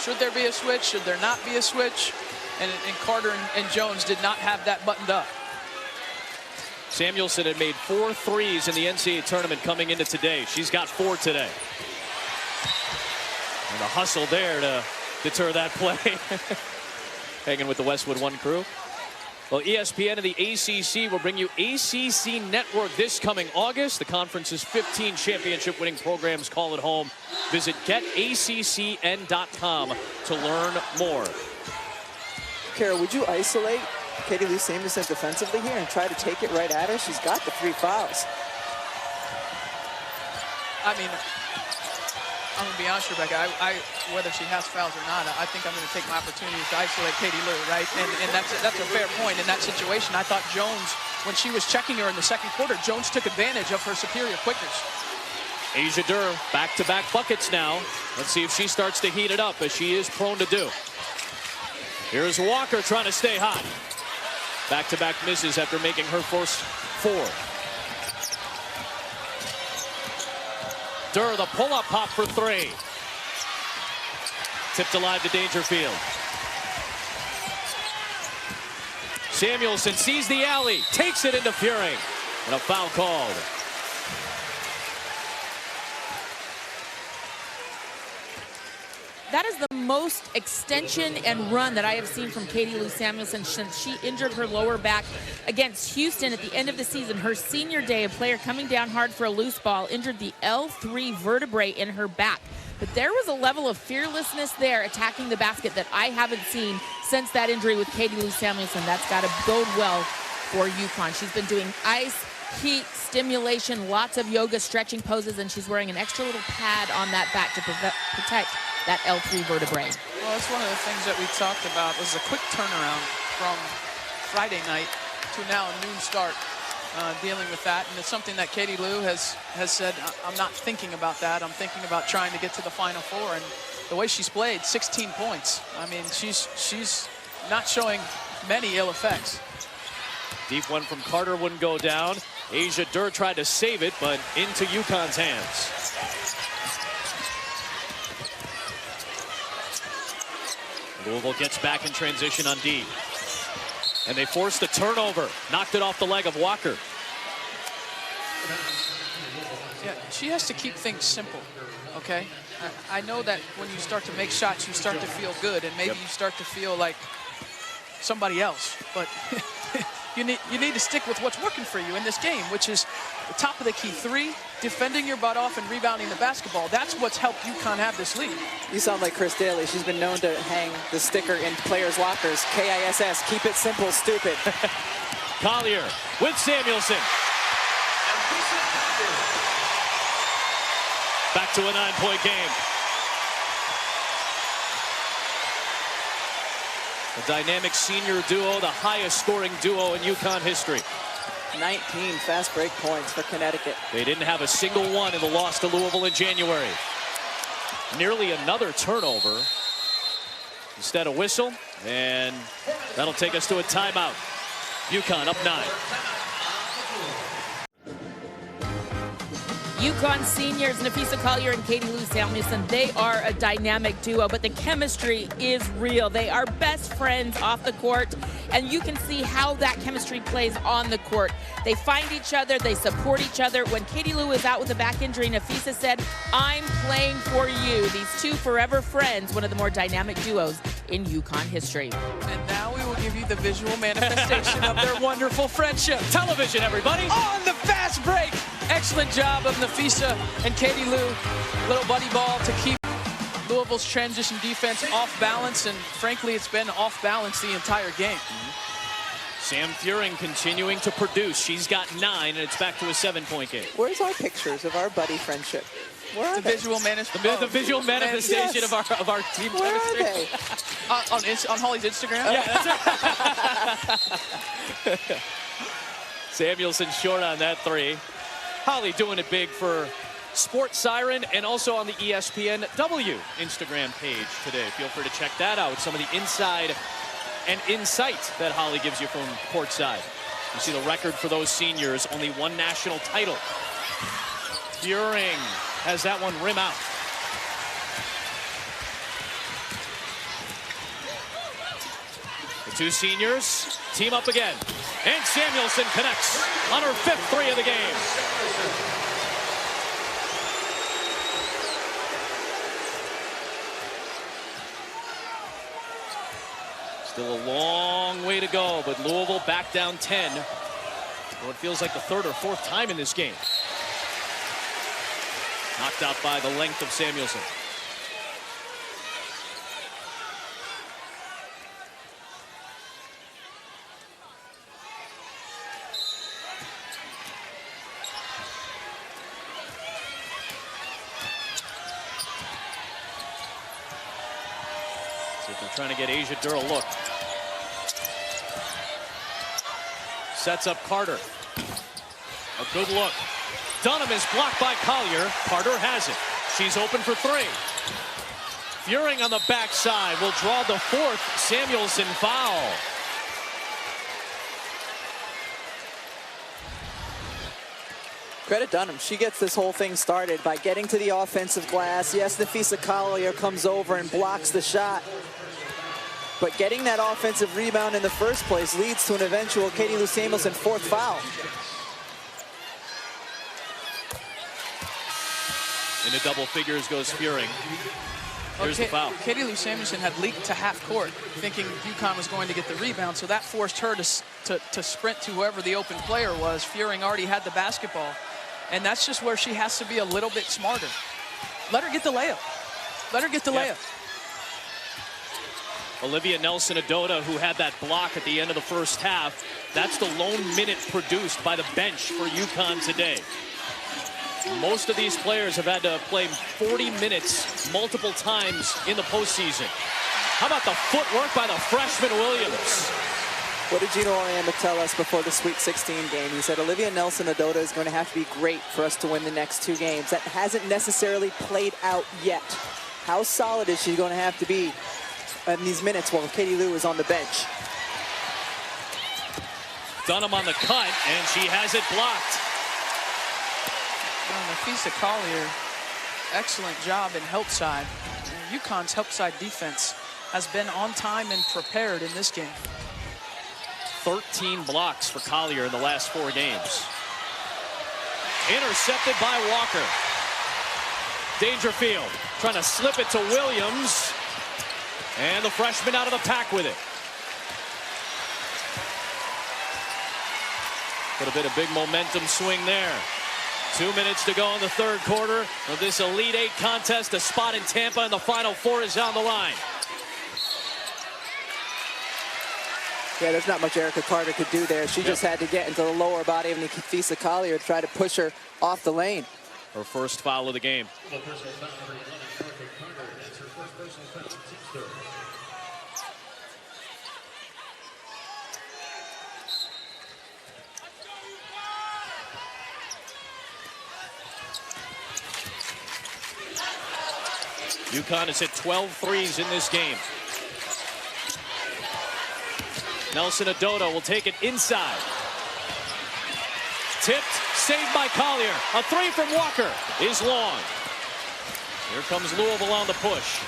should there be a switch? Should there not be a switch? And Carter and Jones did not have that buttoned up. Samuelson had made 4 threes in the NCAA tournament coming into today. She's got 4 today. And the hustle there to deter that play. Hanging with the Westwood One crew. Well, ESPN and the ACC will bring you ACC Network this coming August. The conference's 15 championship-winning programs call it home. Visit getaccn.com to learn more. Carol, would you isolate Katie Lou Samuelson defensively here and try to take it right at her? She's got the 3 fouls. I mean, I'm going to be honest, Rebecca, whether she has fouls or not, I think I'm going to take my opportunities to isolate Katie Lou, right? And that's a fair point in that situation. I thought Jones, when she was checking her in the second quarter, Jones took advantage of her superior quickness. Asia Durr, back-to-back buckets now. Let's see if she starts to heat it up, as she is prone to do. Here's Walker trying to stay hot. Back-to-back misses after making her first 4. Durr, the pull-up pop for 3. Tipped alive to Dangerfield. Samuelson sees the alley, takes it into Furing, and a foul called. That is the most extension and run that I have seen from Katie Lou Samuelson since she injured her lower back against Houston at the end of the season. Her senior day, a player coming down hard for a loose ball, injured the L3 vertebrae in her back. But there was a level of fearlessness there attacking the basket that I haven't seen since that injury with Katie Lou Samuelson. That's got to bode well for UConn. She's been doing ice, heat, stimulation, lots of yoga, stretching poses, and she's wearing an extra little pad on that back to protect that L3 vertebrae. Well, that's one of the things that we talked about was a quick turnaround from Friday night to now a noon start, dealing with that. And it's something that Katie Lou has said, I'm not thinking about that. I'm thinking about trying to get to the Final Four. And the way she's played, 16 points. I mean, she's not showing many ill effects. Deep one from Carter wouldn't go down. Asia Durr tried to save it, but into UConn's hands. Louisville gets back in transition on D. And they forced the turnover. Knocked it off the leg of Walker. Yeah, she has to keep things simple, okay? I know that when you start to make shots, you start to feel good, and maybe you start to feel like somebody else. But you need to stick with what's working for you in this game, which is the top of the key 3, defending your butt off and rebounding the basketball. That's what's helped UConn have this lead. You sound like Chris Daly. She's been known to hang the sticker in players' lockers. KISS, keep it simple, stupid. Collier with Samuelson. Back to a 9-point game. A dynamic senior duo, the highest scoring duo in UConn history. 19 fast break points for Connecticut. They didn't have a single one in the loss to Louisville in January. Nearly another turnover. Instead, a whistle, and that'll take us to a timeout. UConn up 9. UConn seniors Nafisa Collier and Katie Lou Samuelson, they are a dynamic duo, but the chemistry is real. They are best friends off the court, and you can see how that chemistry plays on the court. They find each other, they support each other. When Katie Lou was out with a back injury, Nafisa said, "I'm playing for you." These two forever friends, one of the more dynamic duos in UConn history. And now we will give you the visual manifestation of their wonderful friendship. Television, everybody. On the fast break. Excellent job of Nafisa and Katie Lou. Little buddy ball to keep Louisville's transition defense off balance, and frankly, it's been off balance the entire game. Sam Furing continuing to produce. She's got 9, and it's back to a 7-point game. Where's our pictures of our buddy friendship? Where are The they? visual The visual manifestation Yes. of our team Where chemistry. are they? on Holly's Instagram. Yeah, that's right. Samuelson short on that 3. Holly doing it big for Sports Siren and also on the ESPNW Instagram page today. Feel free to check that out. Some of the inside and insight that Holly gives you from courtside. You see the record for those seniors, only 1 national title. Furing has that one rim out. The 2 seniors team up again. And Samuelson connects on her 5th 3 of the game. Still a long way to go, but Louisville back down 10. Well, it feels like the 3rd or 4th time in this game. Knocked out by the length of Samuelson. See if they're trying to get Asia Durr a look. Sets up Carter. A good look. Dunham is blocked by Collier. Carter has it. She's open for 3. Furing on the backside will draw the 4th Samuelson foul. Credit Dunham. She gets this whole thing started by getting to the offensive glass. Yes, Nafisa Collier comes over and blocks the shot. But getting that offensive rebound in the first place leads to an eventual Katie Lou Samuelson 4th foul. Into double figures goes Furing. Here's the foul. Katie Lou Samuelson had leaked to half court, thinking UConn was going to get the rebound, so that forced her to sprint to whoever the open player was. Furing already had the basketball, and that's just where she has to be a little bit smarter. Let her get the layup. Let her get the layup. Olivia Nelson-Adota, who had that block at the end of the first half, that's the lone minute produced by the bench for UConn today. Most of these players have had to play 40 minutes multiple times in the postseason. How about the footwork by the freshman Williams? What did Gino Auriemma tell us before the Sweet 16 game? He said Olivia Nelson-Adota is going to have to be great for us to win the next 2 games. That hasn't necessarily played out yet. How solid is she going to have to be in these minutes while Katie Lou is on the bench? Dunham on the cut, and she has it blocked. Nafisa Collier, excellent job in help side. UConn's help side defense has been on time and prepared in this game. 13 blocks for Collier in the last 4 games. Intercepted by Walker. Dangerfield trying to slip it to Williams. And the freshman out of the pack with it. Could have been a big momentum swing there. 2 minutes to go in the 3rd quarter of this Elite 8 contest. A spot in Tampa and the Final 4 is on the line. Yeah, there's not much Erica Carter could do there. She just had to get into the lower body of Nafisa Collier to try to push her off the lane. Her first foul of the game. UConn has hit 12 threes in this game. Nelson Adota will take it inside. Tipped, saved by Collier. A three from Walker is long. Here comes Louisville on the push.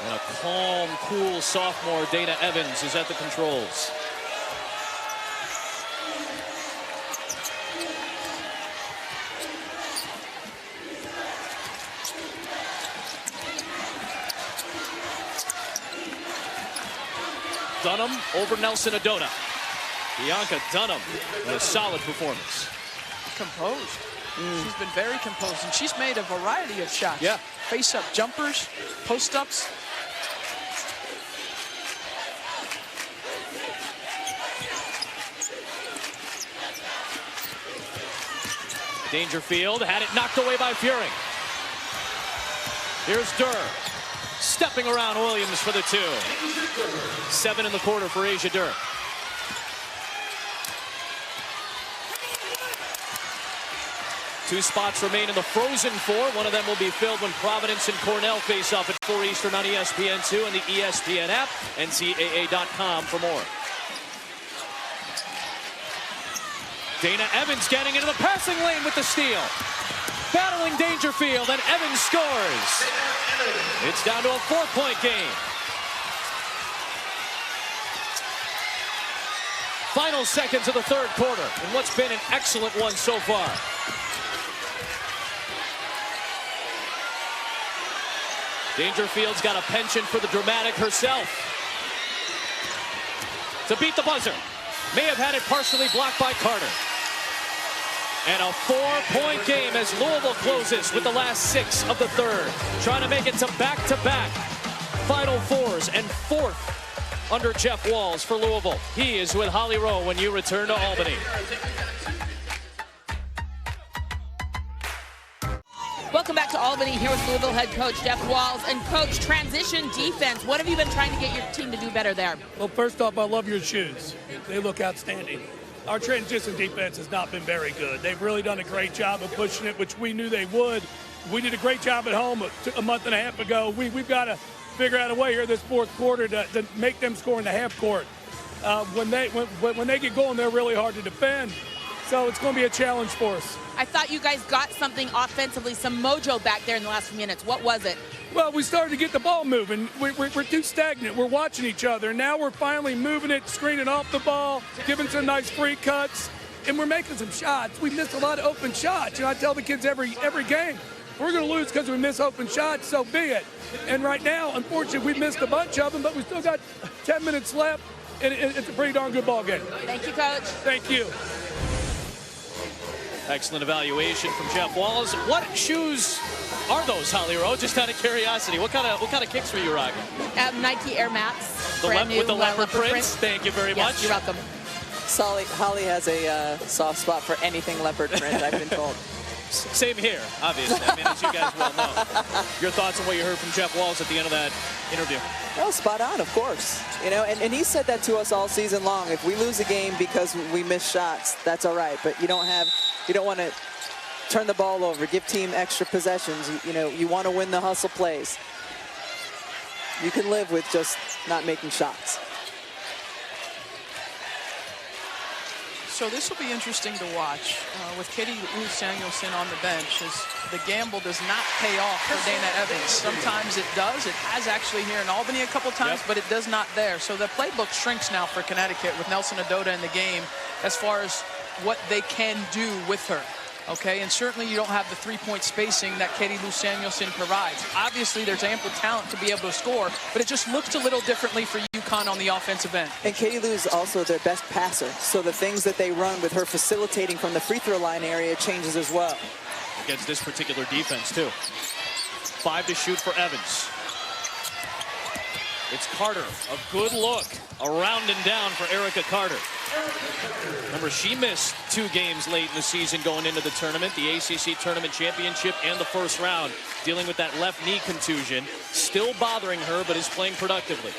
And a calm, cool sophomore, Dana Evans, is at the controls. Dunham over Nelson Adota. Bianca Dunham with a solid performance. Composed. She's been very composed, and she's made a variety of shots. Yeah. Face-up jumpers, post-ups. Dangerfield had it knocked away by Furing. Here's Durr. Stepping around Williams for the two. 7 in the quarter for Asia Durr. Two spots remain in the Frozen Four. One of them will be filled when Providence and Cornell face off at 4 Eastern on ESPN2 and the ESPN app. NCAA.com for more. Dana Evans getting into the passing lane with the steal. Battling Dangerfield, and Evans scores. It's down to a 4-point game. Final seconds of the third quarter in what's been an excellent one so far. Dangerfield's got a penchant for the dramatic herself. To beat the buzzer. May have had it partially blocked by Carter. And a 4-point game as Louisville closes with the last 6 of the third. Trying to make it to back-to-back Final Fours and 4th under Jeff Walz for Louisville. He is with Holly Rowe when you return to Albany. Welcome back to Albany, here with Louisville head coach Jeff Walz. And coach, transition defense, what have you been trying to get your team to do better there? Well, first off, I love your shoes. They look outstanding. Our transition defense has not been very good. They've really done a great job of pushing it, which we knew they would. We did a great job at home a month and a half ago. We've got to figure out a way here this fourth quarter to make them score in the half court. When they get going, they're really hard to defend. So it's going to be a challenge for us. I thought you guys got something offensively, some mojo back there in the last few minutes. What was it? Well, we started to get the ball moving. We're too stagnant. We're watching each other. Now we're finally moving it, screening off the ball, giving some nice free cuts, and we're making some shots. We missed a lot of open shots. I tell the kids every game, we're going to lose because we miss open shots, so be it. And right now, unfortunately, we missed a bunch of them, but we still got 10 minutes left, and it's a pretty darn good ball game. Thank you, Coach. Thank you. Excellent evaluation from Jeff Walz. What shoes are those, Holly Rowe? Just out of curiosity, what kind of kicks were you rocking? Nike Air Max. With the leopard prints. Thank you very much. You're welcome. Holly has a soft spot for anything leopard print, I've been told. Same here, obviously. I mean, as you guys well know. Your thoughts on what you heard from Jeff Walz at the end of that interview? Well, spot on, of course. And he said that to us all season long. If we lose a game because we miss shots, that's all right. But you don't want to turn the ball over, give team extra possessions. You want to win the hustle plays. You can live with just not making shots. So this will be interesting to watch with Katie Lou Samuelson on the bench, as the gamble does not pay off for Dana Evans. Sometimes it does. It has actually here in Albany a couple times, but it does not there. So the playbook shrinks now for Connecticut with Nelson Adota in the game as far as what they can do with her. Okay, and certainly you don't have the three-point spacing that Katie Lou Samuelson provides. Obviously, there's ample talent to be able to score, but it just looks a little differently for UConn on the offensive end. And Katie Lou is also their best passer, so the things that they run with her facilitating from the free throw line area changes as well. Against this particular defense, too. 5 to shoot for Evans. It's Carter, a good look, around and down for Erica Carter. Remember, she missed 2 games late in the season going into the tournament, the ACC Tournament Championship and the first round, dealing with that left knee contusion. Still bothering her, but is playing productively.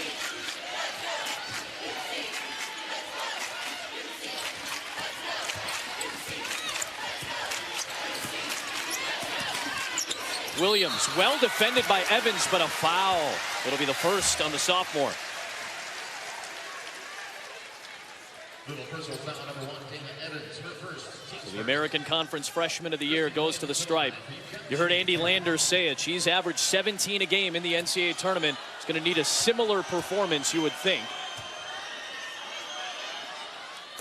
Williams, well defended by Evans, but a foul. It'll be the first on the sophomore. So the American Conference Freshman of the Year goes to the stripe. You heard Andy Landers say it. She's averaged 17 a game in the NCAA tournament. She's going to need a similar performance, you would think.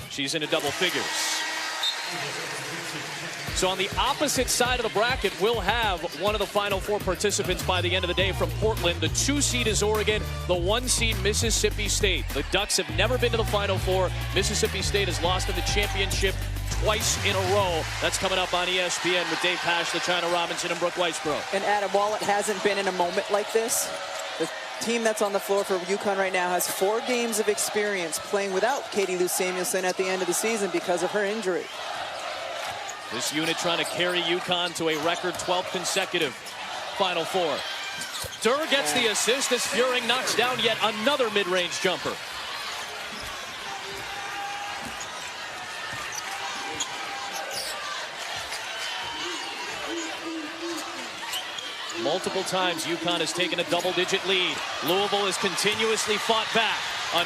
She's into double figures. So on the opposite side of the bracket, we'll have one of the Final Four participants by the end of the day from Portland. The 2 seed is Oregon, the 1 seed Mississippi State. The Ducks have never been to the Final Four. Mississippi State has lost in the championship twice in a row. That's coming up on ESPN with Dave Pash, LaChina Robinson, and Brooke Weisbro. And Adam, while it hasn't been in a moment like this, the team that's on the floor for UConn right now has 4 games of experience playing without Katie Lou Samuelson at the end of the season because of her injury. This unit trying to carry UConn to a record 12 consecutive Final Four. Durr gets the assist as Furing knocks down yet another mid-range jumper. Multiple times UConn has taken a double-digit lead. Louisville has continuously fought back.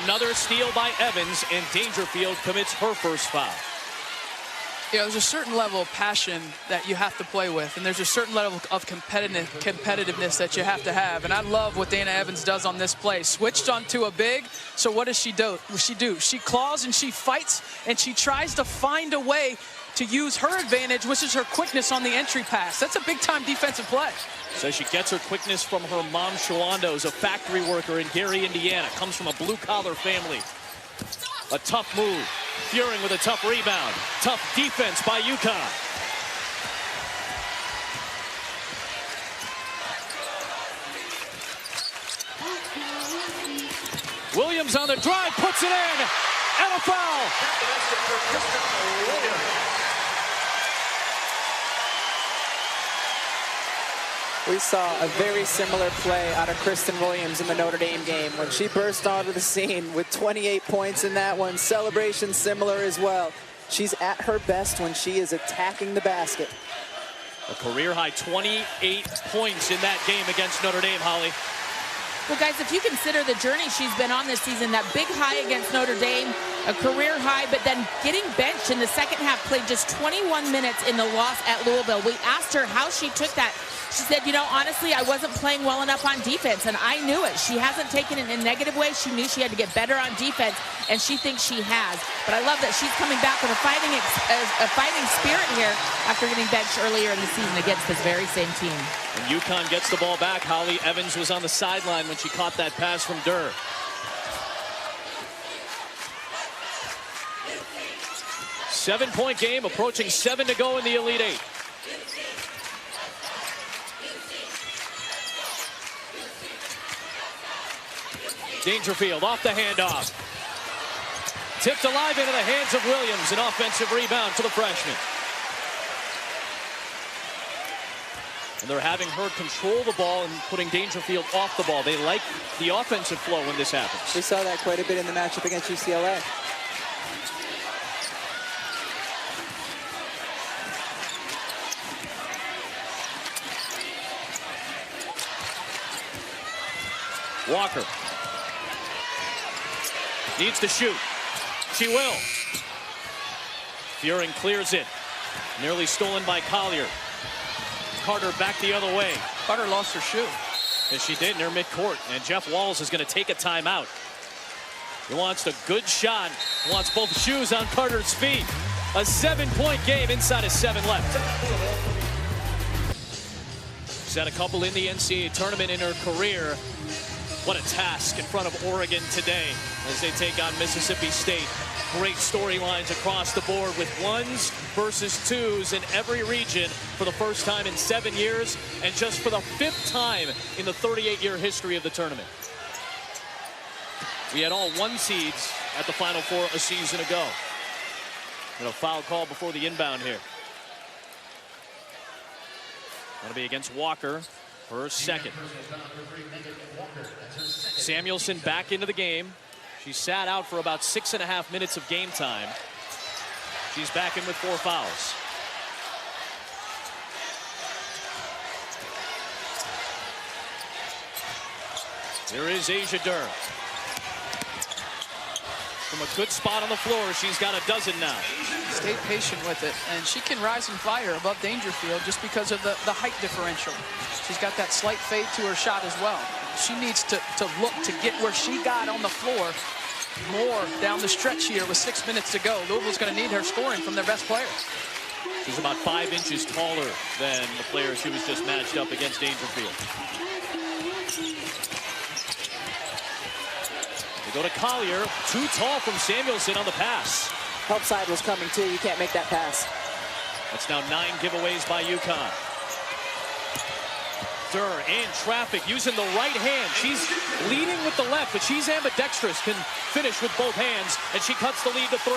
Another steal by Evans, and Dangerfield commits her first foul. Yeah, there's a certain level of passion that you have to play with, and there's a certain level of competitiveness that you have to have. And I love what Dana Evans does on this play. Switched onto a big, so what does she do? She claws and she fights, and she tries to find a way to use her advantage, which is her quickness on the entry pass. That's a big-time defensive play. So she gets her quickness from her mom, Shawanda, who's a factory worker in Gary, Indiana. Comes from a blue-collar family. A tough move. Furing with a tough rebound. Tough defense by UConn. Williams on the drive, puts it in, and a foul. We saw a very similar play out of Kristen Williams in the Notre Dame game when she burst onto the scene with 28 points in that one. Celebration similar as well. She's at her best when she is attacking the basket. A career-high 28 points in that game against Notre Dame, Holly. Well, guys, if you consider the journey she's been on this season, that big high against Notre Dame, a career high, but then getting benched in the second half, played just 21 minutes in the loss at Louisville. We asked her how she took that. She said, you know, honestly, I wasn't playing well enough on defense, and I knew it. She hasn't taken it in a negative way. She knew she had to get better on defense, and she thinks she has. But I love that she's coming back with a fighting spirit here after getting benched earlier in the season against this very same team. And UConn gets the ball back. Holly Evans was on the sideline when she caught that pass from Durr. Seven-point game, approaching 7 to go in the Elite Eight. Dangerfield off the handoff. Tipped alive into the hands of Williams. An offensive rebound for the freshman. And they're having her control the ball and putting Dangerfield off the ball. They like the offensive flow when this happens. We saw that quite a bit in the matchup against UCLA. Walker needs to shoot. She will. Furing clears it. Nearly stolen by Collier. Carter back the other way. Carter lost her shoe. Yes, she did in her midcourt. And Jeff Walz is going to take a timeout. He wants a good shot. He wants both shoes on Carter's feet. A 7-point game inside of 7 left. She's had a couple in the NCAA tournament in her career. What a task in front of Oregon today as they take on Mississippi State. Great storylines across the board with 1s versus 2s in every region for the first time in 7 years and just for the 5th time in the 38-year history of the tournament. We had all 1 seeds at the Final Four a season ago. And a foul call before the inbound here. That'll be against Walker. Her second. Samuelson back into the game. She sat out for about 6.5 minutes of game time. She's back in with 4 fouls. Here is Asia Durr. From a good spot on the floor, she's got a dozen now. Stay patient with it, and she can rise and fire above Dangerfield just because of the height differential. She's got that slight fade to her shot as well. She needs to look to get where she got on the floor more down the stretch here with 6 minutes to go. Louisville's going to need her scoring from their best player. She's about 5 inches taller than the player she was just matched up against Dangerfield. They go to Collier, too tall from Samuelson on the pass. Help side was coming too. You can't make that pass. That's now 9 giveaways by UConn. Durr in traffic, using the right hand. She's leading with the left, but she's ambidextrous, can finish with both hands, and she cuts the lead to 3.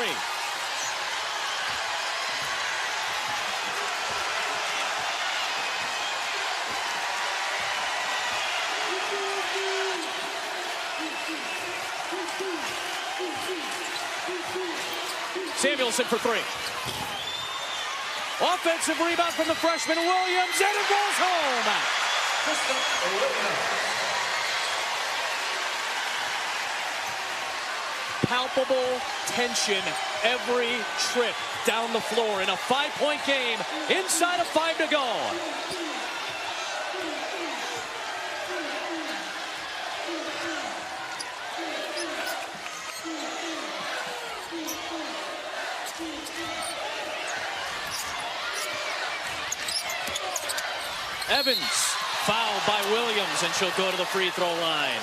Samuelson for 3. Offensive rebound from the freshman Williams, and it goes home. Palpable tension every trip down the floor in a 5-point game, inside of 5 to go. Evans fouled by Williams, and she'll go to the free throw line.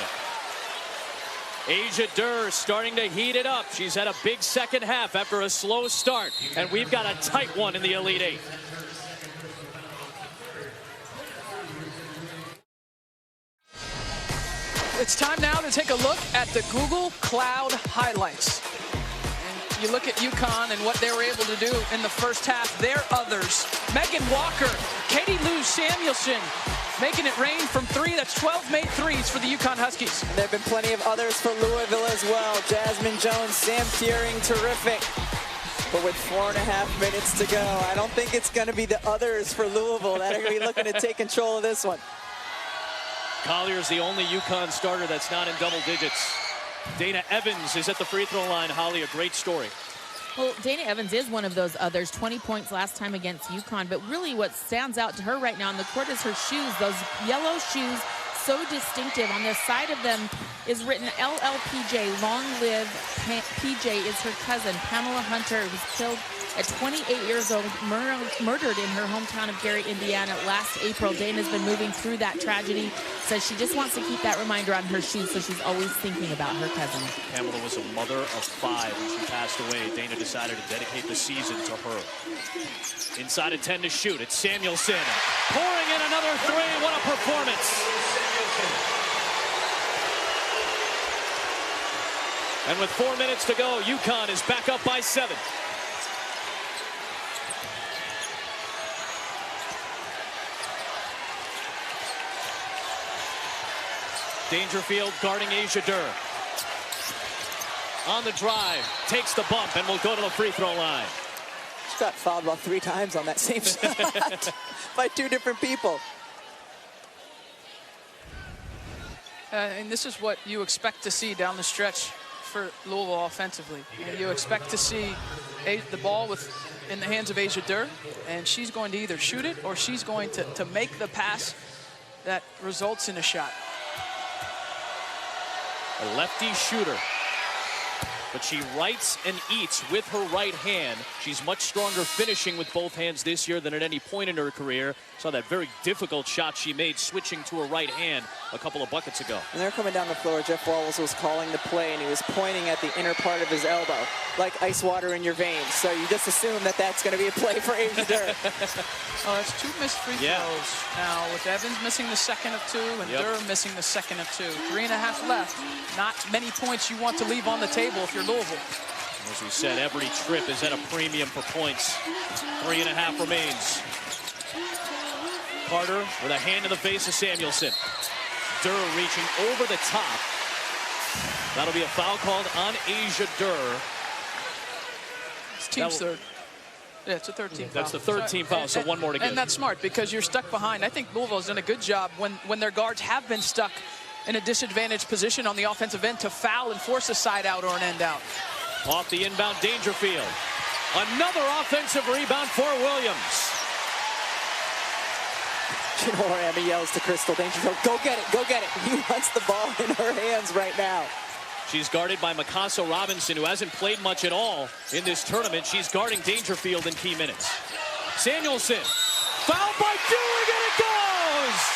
Asia Durr starting to heat it up. She's had a big second half after a slow start, and we've got a tight one in the Elite Eight. It's time now to take a look at the Google Cloud highlights. And you look at UConn and what they were able to do in the first half. Their others, Megan Walker, Katie Lou Samuelson, making it rain from 3. That's 12 made threes for the UConn Huskies. There have been plenty of others for Louisville as well. Jasmine Jones, Sam Fearing, terrific. But with 4.5 minutes to go, I don't think it's going to be the others for Louisville that are going to be looking to take control of this one. Collier's the only UConn starter that's not in double digits. Dana Evans is at the free throw line. Holly, a great story. Well, Dana Evans is one of those others, 20 points last time against UConn, but really what stands out to her right now on the court is her shoes, those yellow shoes, so distinctive. On the side of them is written LLPJ, long live PJ is her cousin. Pamela Hunter was killed at 28 years old, murdered in her hometown of Gary, Indiana last April. Dana's been moving through that tragedy, says she just wants to keep that reminder on her shoes, so she's always thinking about her cousin. Pamela was a mother of 5 when she passed away. Dana decided to dedicate the season to her. Inside of 10 to shoot. It's Samuelson pouring in another 3. What a performance. And with 4 minutes to go, UConn is back up by 7. Dangerfield guarding Asia Durr. On the drive, takes the bump, and will go to the free throw line. She got fouled about 3 times on that same shot by 2 different people. And this is what you expect to see down the stretch for Louisville offensively. And you expect to see the ball in the hands of Asia Durr, and she's going to either shoot it or she's going to make the pass that results in a shot. A lefty shooter, but she writes and eats with her right hand. She's much stronger finishing with both hands this year than at any point in her career. Saw that very difficult shot she made switching to her right hand a couple of buckets ago. And they're coming down the floor. Jeff Walls was calling the play, and he was pointing at the inner part of his elbow, like ice water in your veins. So you just assume that that's going to be a play for Asia Durr. Oh, that's 2 missed free throws now, with Evans missing the second of 2 and Durr missing the second of 2. 3.5 left. Not many points you want to leave on the table if you're Louisville. As we said, every trip is at a premium for points. 3.5 remains. Carter with a hand in the face of Samuelson. Durr reaching over the top. That'll be a foul called on Asia Durr. It's team's third. Yeah, it's a 13 foul. That's the third team foul, so 1 more to get. And that's smart because you're stuck behind. I think Louisville's done a good job when their guards have been stuck in a disadvantaged position on the offensive end to foul and force a side out or an end out. Off the inbound, Dangerfield. Another offensive rebound for Williams. Gino Auriemma yells to Crystal Dangerfield, go get it, go get it. He wants the ball in her hands right now. She's guarded by Mikasa Robinson, who hasn't played much at all in this tournament. She's guarding Dangerfield in key minutes. Samuelson, fouled by Dewey, and it goes!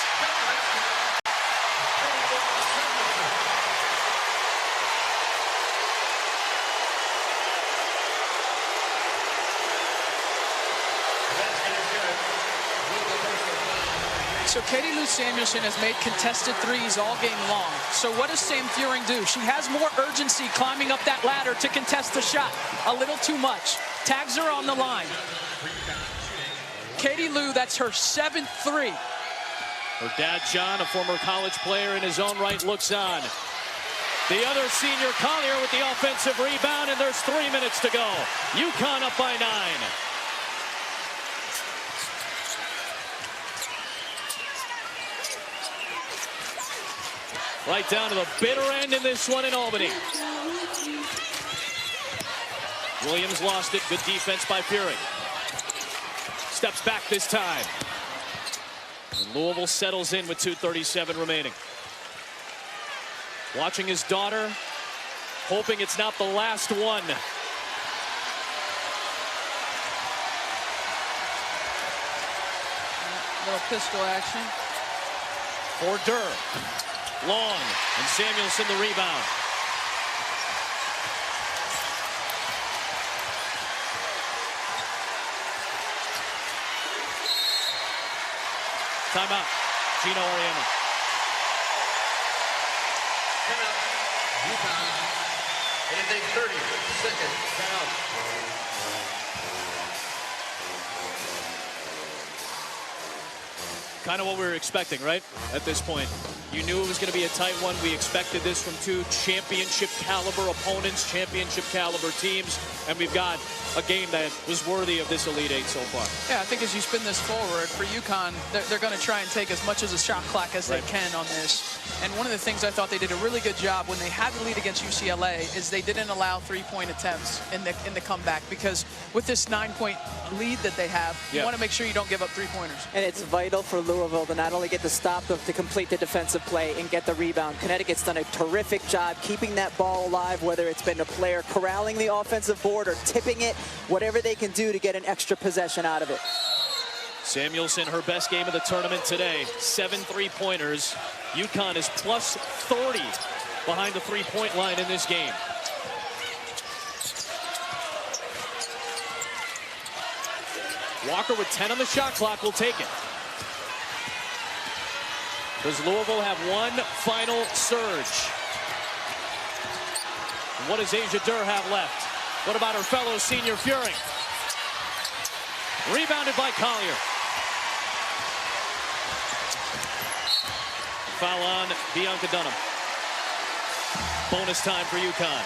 So Katie Lou Samuelson has made contested threes all game long. So what does Sam Furing do? She has more urgency climbing up that ladder to contest the shot. A little too much. Tags her on the line. Katie Lou, that's her 7th three. Her dad, John, a former college player in his own right, looks on. The other senior, Collier, with the offensive rebound, and there's 3 minutes to go. UConn up by 9. Right down to the bitter end in this one in Albany. Williams lost it. Good defense by Fury. Steps back this time. And Louisville settles in with 2:37 remaining. Watching his daughter, hoping it's not the last one. Little pistol action. For Durr. Long, and Samuelson the rebound. Timeout. Gino Auriemma. Timeout. UConn. It is a 30-second timeout. Kind of what we were expecting, right? At this point. You knew it was going to be a tight one. We expected this from two championship caliber opponents, championship caliber teams, and we've got a game that was worthy of this Elite Eight so far. Yeah, I think as you spin this forward, for UConn, they're going to try and take as much as a shot clock as they can on this. And one of the things I thought they did a really good job when they had the lead against UCLA is they didn't allow three-point attempts in the comeback, because with this 9-point lead that they have, you want to make sure you don't give up three-pointers. And it's vital for Louisville to not only get the stop, but to complete the defensive play and get the rebound. Connecticut's done a terrific job keeping that ball alive, whether it's been a player corralling the offensive board or tipping it, whatever they can do to get an extra possession out of it. Samuelson, her best game of the tournament today. 7 3-pointers. UConn is plus 30 behind the three-point line in this game. Walker with 10 on the shot clock will take it. Does Louisville have one final surge? What does Asia Durr have left? What about her fellow senior Furing? Rebounded by Collier. Foul on Bianca Dunham. Bonus time for UConn.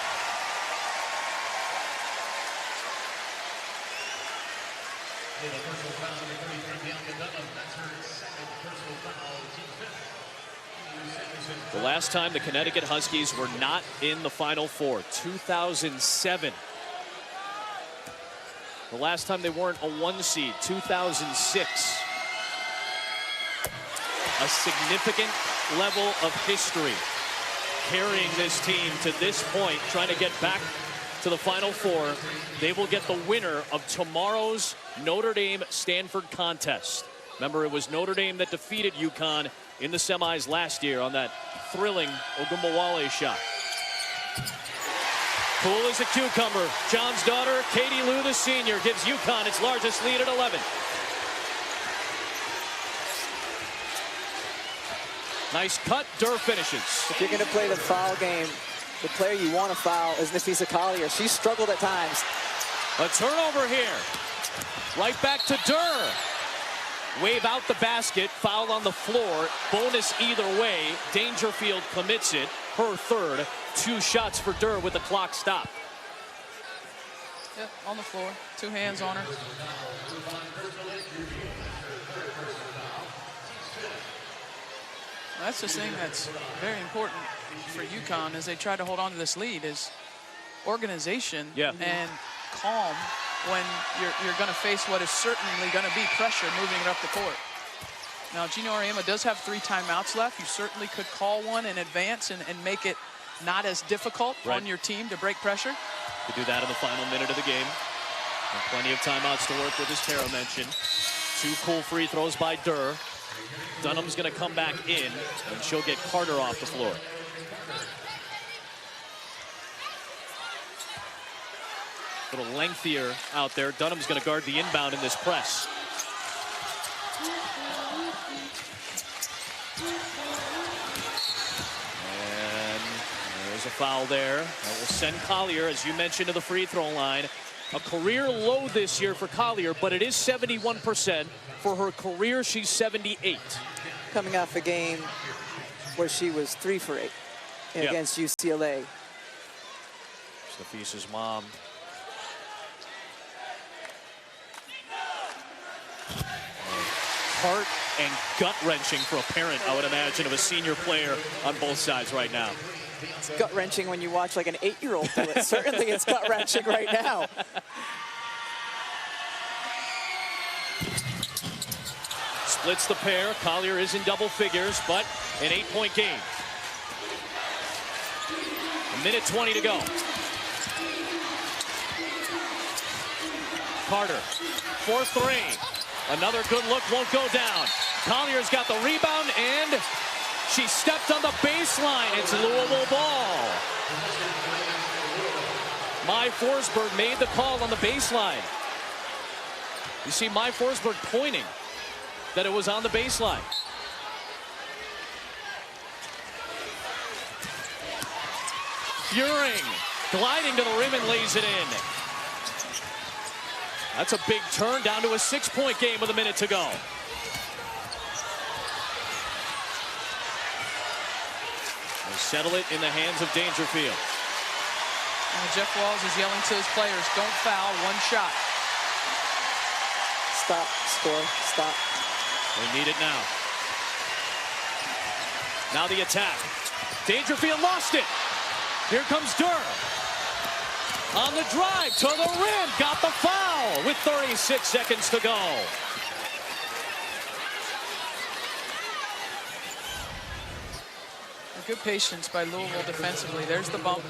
The last time the Connecticut Huskies were not in the Final Four, 2007. The last time they weren't a 1 seed, 2006. A significant level of history carrying this team to this point, trying to get back to the Final Four. They will get the winner of tomorrow's Notre Dame-Stanford contest. Remember, it was Notre Dame that defeated UConn in the semis last year on that thrilling Ogumbawale shot. Cool as a cucumber. John's daughter, Katie Lou, the senior, gives UConn its largest lead at 11. Nice cut. Durr finishes. If you're going to play the foul game, the player you want to foul is Nafisa Collier. She's struggled at times. A turnover here. Right back to Durr. Wave out the basket. Foul on the floor. Bonus either way. Dangerfield commits it. Her third. 2 shots for Durr with the clock stopped. Yep, on the floor. 2 hands on her. That's the thing that's very important for UConn as they try to hold on to this lead is organization and calm when you're going to face what is certainly going to be pressure moving it up the court. Now, Gino Auriemma does have 3 timeouts left. You certainly could call one in advance and make it not as difficult on your team to break pressure. To do that in the final minute of the game. And plenty of timeouts to work with, as Tara mentioned. 2 cool free throws by Durr. Dunham's going to come back in, and she'll get Carter off the floor. A little lengthier out there. Dunham's going to guard the inbound in this press. And there's a foul there. That will send Collier, as you mentioned, to the free throw line. A career low this year for Collier, but it is 71%. For her career, she's 78. Coming off a game where she was 3 for 8 against UCLA. Stephisa's mom. Heart and gut-wrenching for a parent, I would imagine, of a senior player on both sides right now. It's gut-wrenching when you watch like an 8-year-old do it. Certainly it's gut-wrenching right now. Splits the pair. Collier is in double figures, but an 8-point game. 1:20 to go. Carter, 4-3. Another good look, won't go down. Collier's got the rebound, and she stepped on the baseline. It's Louisville ball. Mai Forsberg made the call on the baseline. You see Mai Forsberg pointing that it was on the baseline. Furing, gliding to the rim and lays it in. That's a big turn, down to a 6-point game with a minute to go. They settle it in the hands of Dangerfield. And Jeff Walz is yelling to his players, don't foul, 1 shot. Stop, score, stop. They need it now. Now the attack. Dangerfield lost it. Here comes Durr. On the drive to the rim, got the foul with 36 seconds to go. A good patience by Louisville defensively. There's the bump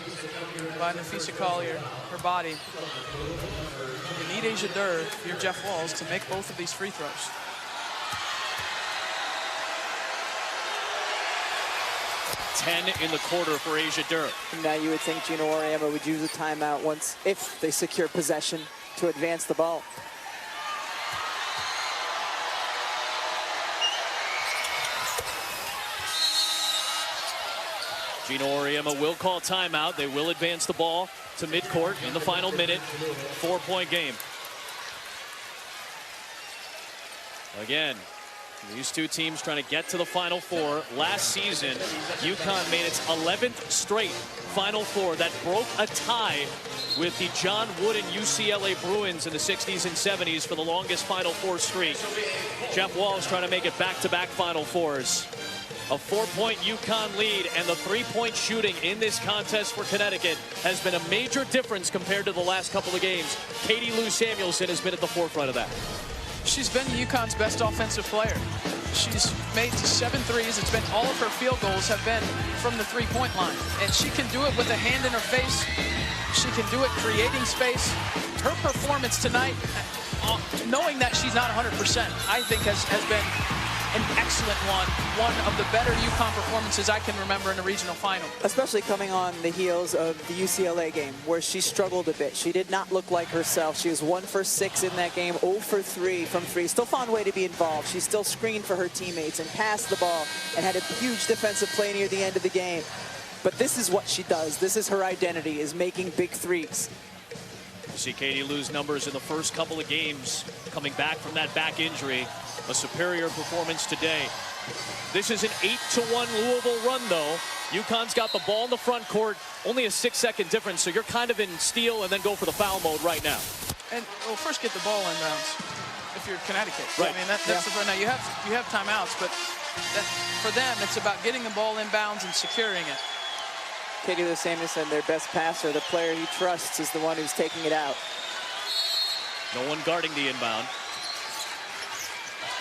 by Nafisa Collier, her body. You need Asia Durr, if you're Jeff Walz, to make both of these free throws. In the quarter for Asia Durr. Now you would think Gino Auriemma would use a timeout once, if they secure possession, to advance the ball. Gino Auriemma will call timeout. They will advance the ball to midcourt in the final minute. 4-point game. Again, these two teams trying to get to the Final Four. Last season, UConn made its 11th straight Final Four. That broke a tie with the John Wooden UCLA Bruins in the 60s and 70s for the longest Final Four streak. Jeff Walz trying to make it back-to-back Final Fours. A 4-point UConn lead, and the 3-point shooting in this contest for Connecticut has been a major difference compared to the last couple of games. Katie Lou Samuelson has been at the forefront of that. She's been UConn's best offensive player. She's made 7 threes. It's been all of her field goals have been from the 3-point line. And she can do it with a hand in her face. She can do it creating space. Her performance tonight, knowing that she's not 100%, I think has been an excellent one of the better UConn performances I can remember in a regional final. Especially coming on the heels of the UCLA game, where she struggled a bit. She did not look like herself. She was 1 for 6 in that game, 0 for 3 from 3. Still found a way to be involved. She still screened for her teammates and passed the ball and had a huge defensive play near the end of the game. But this is what she does. This is her identity, is making big threes. You see Katie Lou's numbers in the first couple of games coming back from that back injury. A superior performance today. This is an 8-1 Louisville run, though. UConn's got the ball in the front court. Only a 6-second difference, so you're kind of in steal and then go for the foul mode right now. And well, first get the ball inbounds if you're Connecticut. Right. I mean, that's the right now. You have timeouts, but For them, it's about getting the ball inbounds and securing it. Katie Lou Samuelson, their best passer, the player he trusts, is the one who's taking it out. No one guarding the inbound.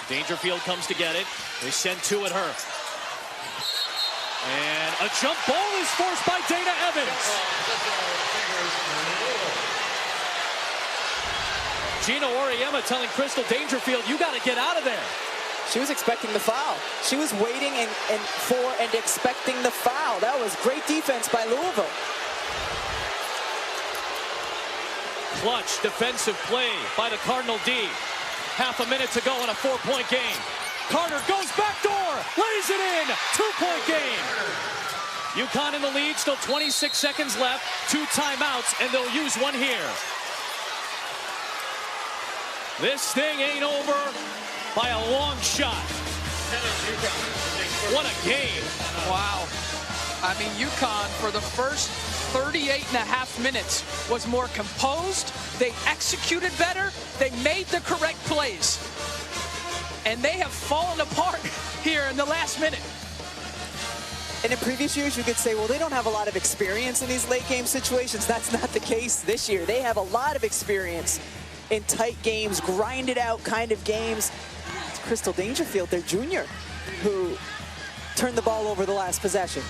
Dangerfield comes to get it. They send two at her. And a jump ball is forced by Dana Evans. Gina Auriemma telling Crystal Dangerfield, you got to get out of there. She was expecting the foul. She was waiting and expecting the foul. That was great defense by Louisville. Clutch defensive play by the Cardinal D. Half a minute to go in a 4-point game. Carter goes back door, lays it in, 2-point game. UConn in the lead, still 26 seconds left, 2 timeouts, and they'll use one here. This thing ain't over by a long shot. What a game. Wow. I mean, UConn for the first 38.5 minutes was more composed. They executed better. They made the correct plays. And they have fallen apart here in the last minute. And in previous years, you could say, well, they don't have a lot of experience in these late game situations. That's not the case this year. They have a lot of experience in tight games, grinded out kind of games. It's Crystal Dangerfield, their junior, who turned the ball over the last possession.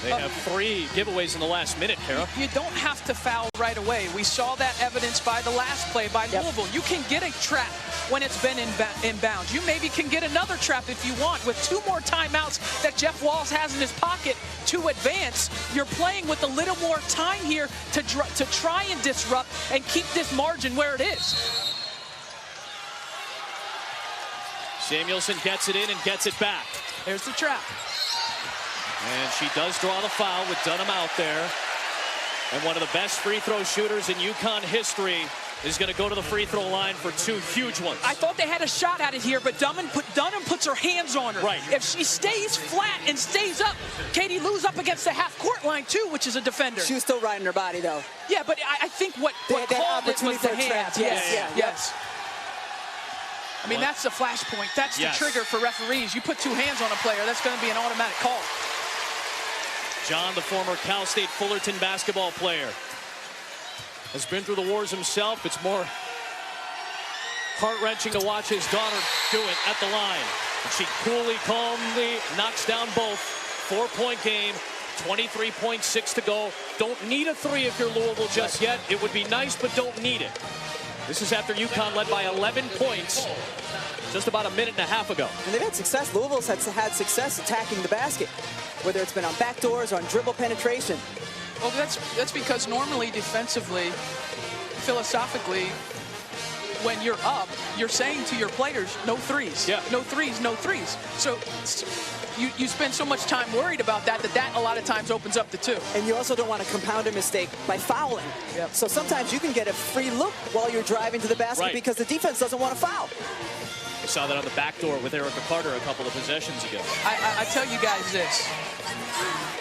They have 3 giveaways in the last minute, Kara. You don't have to foul right away. We saw that evidence by the last play by Louisville. You can get a trap when it's been inbounds. You maybe can get another trap if you want. With 2 more timeouts that Jeff Walz has in his pocket to advance, you're playing with a little more time here to try and disrupt and keep this margin where it is. Samuelson gets it in and gets it back. There's the trap. And she does draw the foul with Dunham out there. And one of the best free throw shooters in UConn history is going to go to the free throw line for 2 huge ones. I thought they had a shot at it here, but Dunham puts her hands on her. Right. If she stays flat and stays up, Katie Lou's up against the half-court line, too, which is a defender. She was still riding her body, though. Yeah, but I think what called it was the hands. Yes. I mean, that's the flashpoint. That's the trigger for referees. You put 2 hands on a player, that's going to be an automatic call. John, the former Cal State Fullerton basketball player, has been through the wars himself. It's more heart-wrenching to watch his daughter do it at the line. And she coolly, calmly knocks down both. 4-point game, 23.6 to go. Don't need a 3 if you're Louisville just yet. It would be nice, but don't need it. This is after UConn led by 11 points just about a minute and a half ago. And they've had success. Louisville's had success attacking the basket, whether it's been on backdoors or on dribble penetration. Well, that's because normally defensively, philosophically, when you're up, you're saying to your players, no 3s. Yeah. No 3s, no 3s. So you spend so much time worried about that a lot of times opens up the 2. And you also don't want to compound a mistake by fouling. Yep. So sometimes you can get a free look while you're driving to the basket because the defense doesn't want to foul. We saw that on the back door with Erica Carter a couple of possessions ago. I tell you guys this.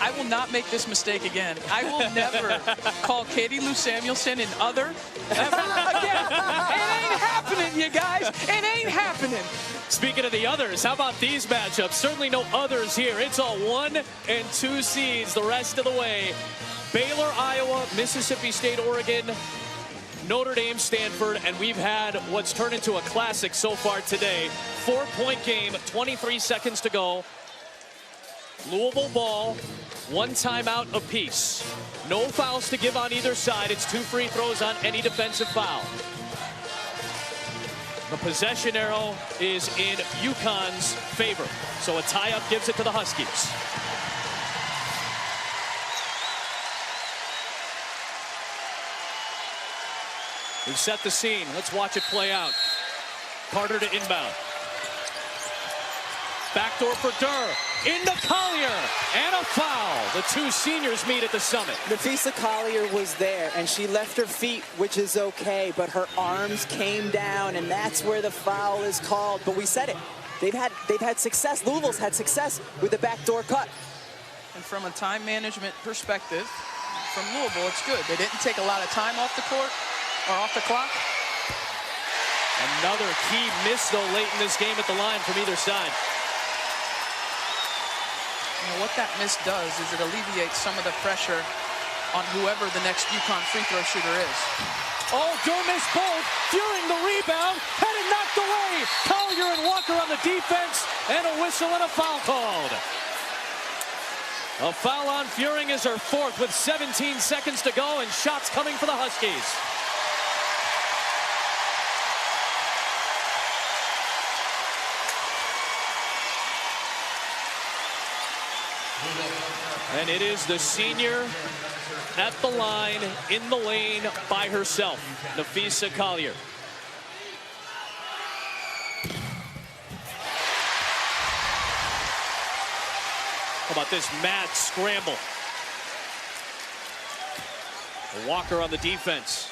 I will not make this mistake again. I will never call Katie Lou Samuelson an other ever again. It ain't happening, you guys. It ain't happening. Speaking of the others, how about these matchups? Certainly no others here. It's all 1 and 2 seeds the rest of the way. Baylor, Iowa, Mississippi State, Oregon, Notre Dame, Stanford, and we've had what's turned into a classic so far today. 4-point game, 23 seconds to go. Louisville ball, 1 timeout apiece. No fouls to give on either side. It's 2 free throws on any defensive foul. The possession arrow is in UConn's favor. So a tie-up gives it to the Huskies. We've set the scene. Let's watch it play out. Carter to inbound. Backdoor for Durr. Into Collier. And a foul. The 2 seniors meet at the summit. Nafisa Collier was there, and she left her feet, which is okay, but her arms came down, and that's where the foul is called. But we said it. They've had success. Louisville's had success with the backdoor cut. And from a time management perspective, from Louisville, it's good. They didn't take a lot of time off the court or off the clock. Another key miss, though, late in this game at the line from either side. You know, what that miss does is it alleviates some of the pressure on whoever the next UConn free throw shooter is. Oh, Dermis both. Furing the rebound. Had it knocked away. Collier and Walker on the defense. And a whistle and a foul called. A foul on Furing is her fourth with 17 seconds to go and shots coming for the Huskies. And it is the senior at the line, in the lane by herself, Napheesa Collier. How about this mad scramble? Walker on the defense.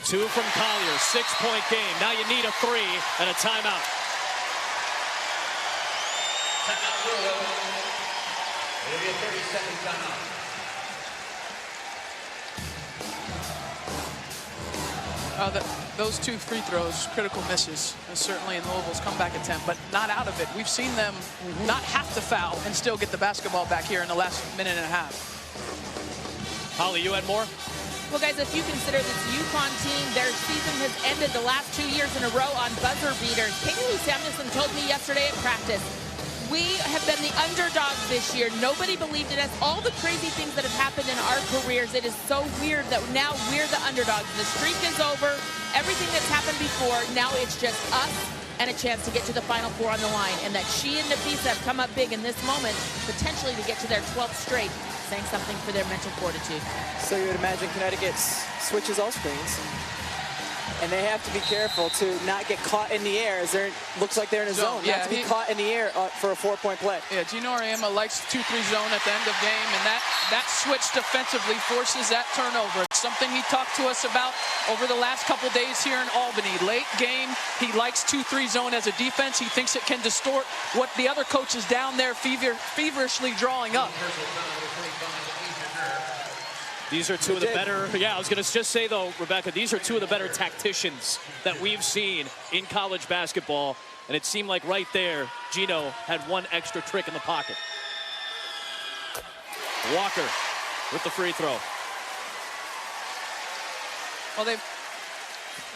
Two from Collier, 6-point game. Now you need a three and a timeout. Timeout, Louisville. It'll be a 30-second timeout. Those two free throws, critical misses, certainly in Louisville's comeback attempt, but not out of it. We've seen them not have to foul and still get the basketball back here in the last minute and a half. Holly, you had more? Well, guys, if you consider this UConn team, their season has ended the last 2 years in a row on buzzer beaters. Katie Lou Samuelson told me yesterday at practice, we have been the underdogs this year. Nobody believed in us. All the crazy things that have happened in our careers, it is so weird that now we're the underdogs. The streak is over. Everything that's happened before, now it's just us and a chance to get to the Final Four on the line. And that she and Napheesa have come up big in this moment, potentially to get to their 12th straight, saying something for their mental fortitude. So you would imagine Connecticut switches all screens. And they have to be careful to not get caught in the air as it looks like they're in a zone. Yeah, not to be caught in the air for a 4-point play. Yeah, Gino Auriemma likes 2-3 zone at the end of game, and that switch defensively forces that turnover. It's something he talked to us about over the last couple days here in Albany. Late game, he likes 2-3 zone as a defense. He thinks it can distort what the other coaches down there feverishly drawing up. These are two of the better, I was going to just say, though, Rebecca, these are two of the better tacticians that we've seen in college basketball. And it seemed like right there, Gino had one extra trick in the pocket. Walker with the free throw. Well,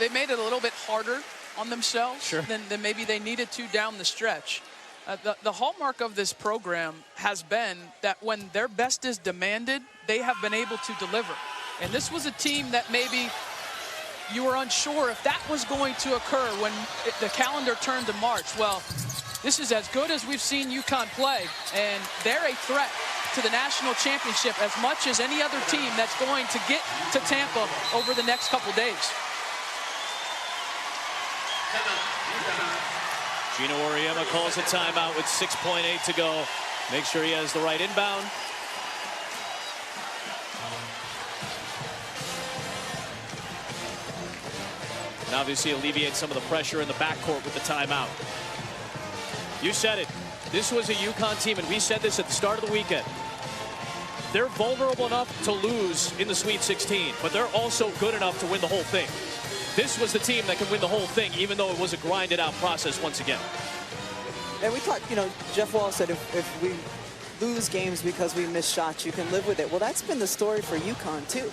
they made it a little bit harder on themselves than maybe they needed to down the stretch. The hallmark of this program has been that when their best is demanded, they have been able to deliver. And this was a team that maybe you were unsure if that was going to occur when the calendar turned to March. Well, this is as good as we've seen UConn play, and they're a threat to the national championship as much as any other team that's going to get to Tampa over the next couple days. Gino Auriemma calls a timeout with 6.8 to go. Make sure he has the right inbound. And obviously alleviate some of the pressure in the backcourt with the timeout. You said it. This was a UConn team, and we said this at the start of the weekend. They're vulnerable enough to lose in the Sweet 16, but they're also good enough to win the whole thing. This was the team that can win the whole thing, even though it was a grinded out process once again. And we talked, Jeff Wall said if we lose games because we miss shots, you can live with it. Well, that's been the story for UConn too.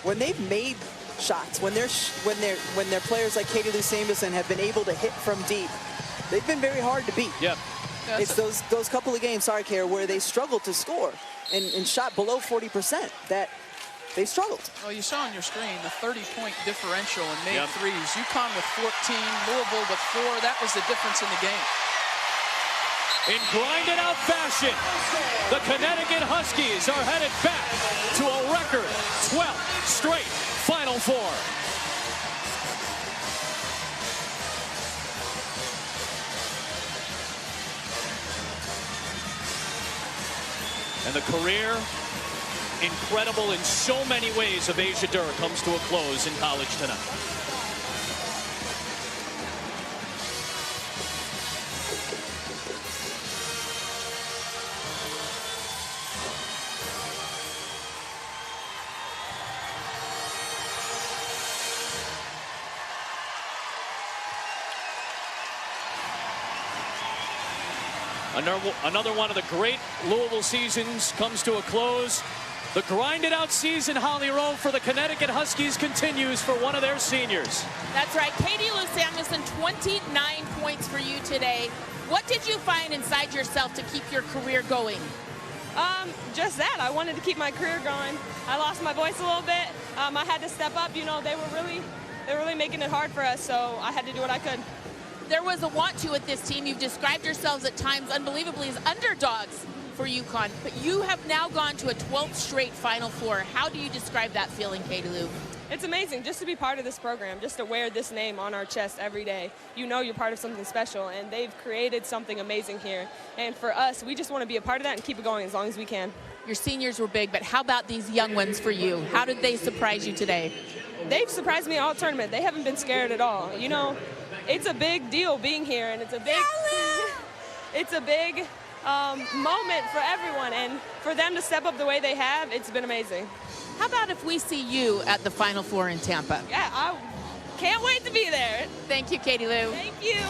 When they've made shots, when their players like Katie Lou Samuelson have been able to hit from deep, they've been very hard to beat. Yep. It's those couple of games, sorry, Kara, where they struggled to score and shot below 40%. That they struggled. Well, you saw on your screen the 30-point differential in made threes. UConn with 14, Louisville with 4. That was the difference in the game. In grinded out fashion, the Connecticut Huskies are headed back to a record 12th straight Final Four. And the career, incredible in so many ways, of Asia Durr comes to a close in college tonight. Another one of the great Louisville seasons comes to a close. The grinded out season, Holly Rowe, for the Connecticut Huskies continues for one of their seniors. That's right. Katie Lou Samuelson, 29 points for you today. What did you find inside yourself to keep your career going? Just that. I wanted to keep my career going. I lost my voice a little bit. I had to step up. You know, they were really making it hard for us, so I had to do what I could. There was a want to with this team. You've described yourselves at times unbelievably as underdogs for UConn, but you have now gone to a 12th straight Final Four. How do you describe that feeling, Katie Lou? It's amazing just to be part of this program, just to wear this name on our chest every day. You know you're part of something special, and they've created something amazing here. And for us, we just want to be a part of that and keep it going as long as we can. Your seniors were big, but how about these young ones for you? How did they surprise you today? They've surprised me all tournament. They haven't been scared at all. You know, it's a big deal being here, and it's a big moment for everyone. And for them to step up the way they have, it's been amazing. How about if we see you at the Final Four in Tampa? Yeah, I can't wait to be there. Thank you, Katie Lou. Thank you.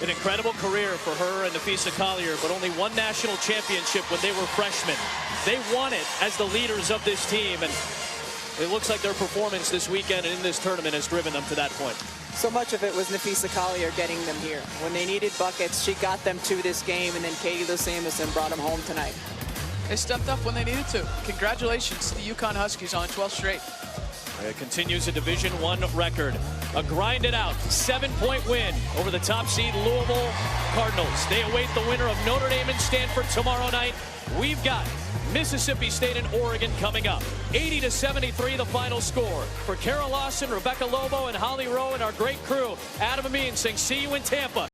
An incredible career for her and Nafisa Collier, but only one national championship when they were freshmen. They won it as the leaders of this team, and it looks like their performance this weekend and in this tournament has driven them to that point. So much of it was Nafisa Collier getting them here. When they needed buckets, she got them to this game, and then Katie Lou Samuelson brought them home tonight. They stepped up when they needed to. Congratulations to the UConn Huskies on 12 straight. It continues a Division I record. A grinded out 7-point win over the top seed Louisville Cardinals. They await the winner of Notre Dame and Stanford tomorrow night. We've got Mississippi State and Oregon coming up. 80-73 the final score. For Kara Lawson, Rebecca Lobo, and Holly Rowe and our great crew, Adam Amin saying see you in Tampa.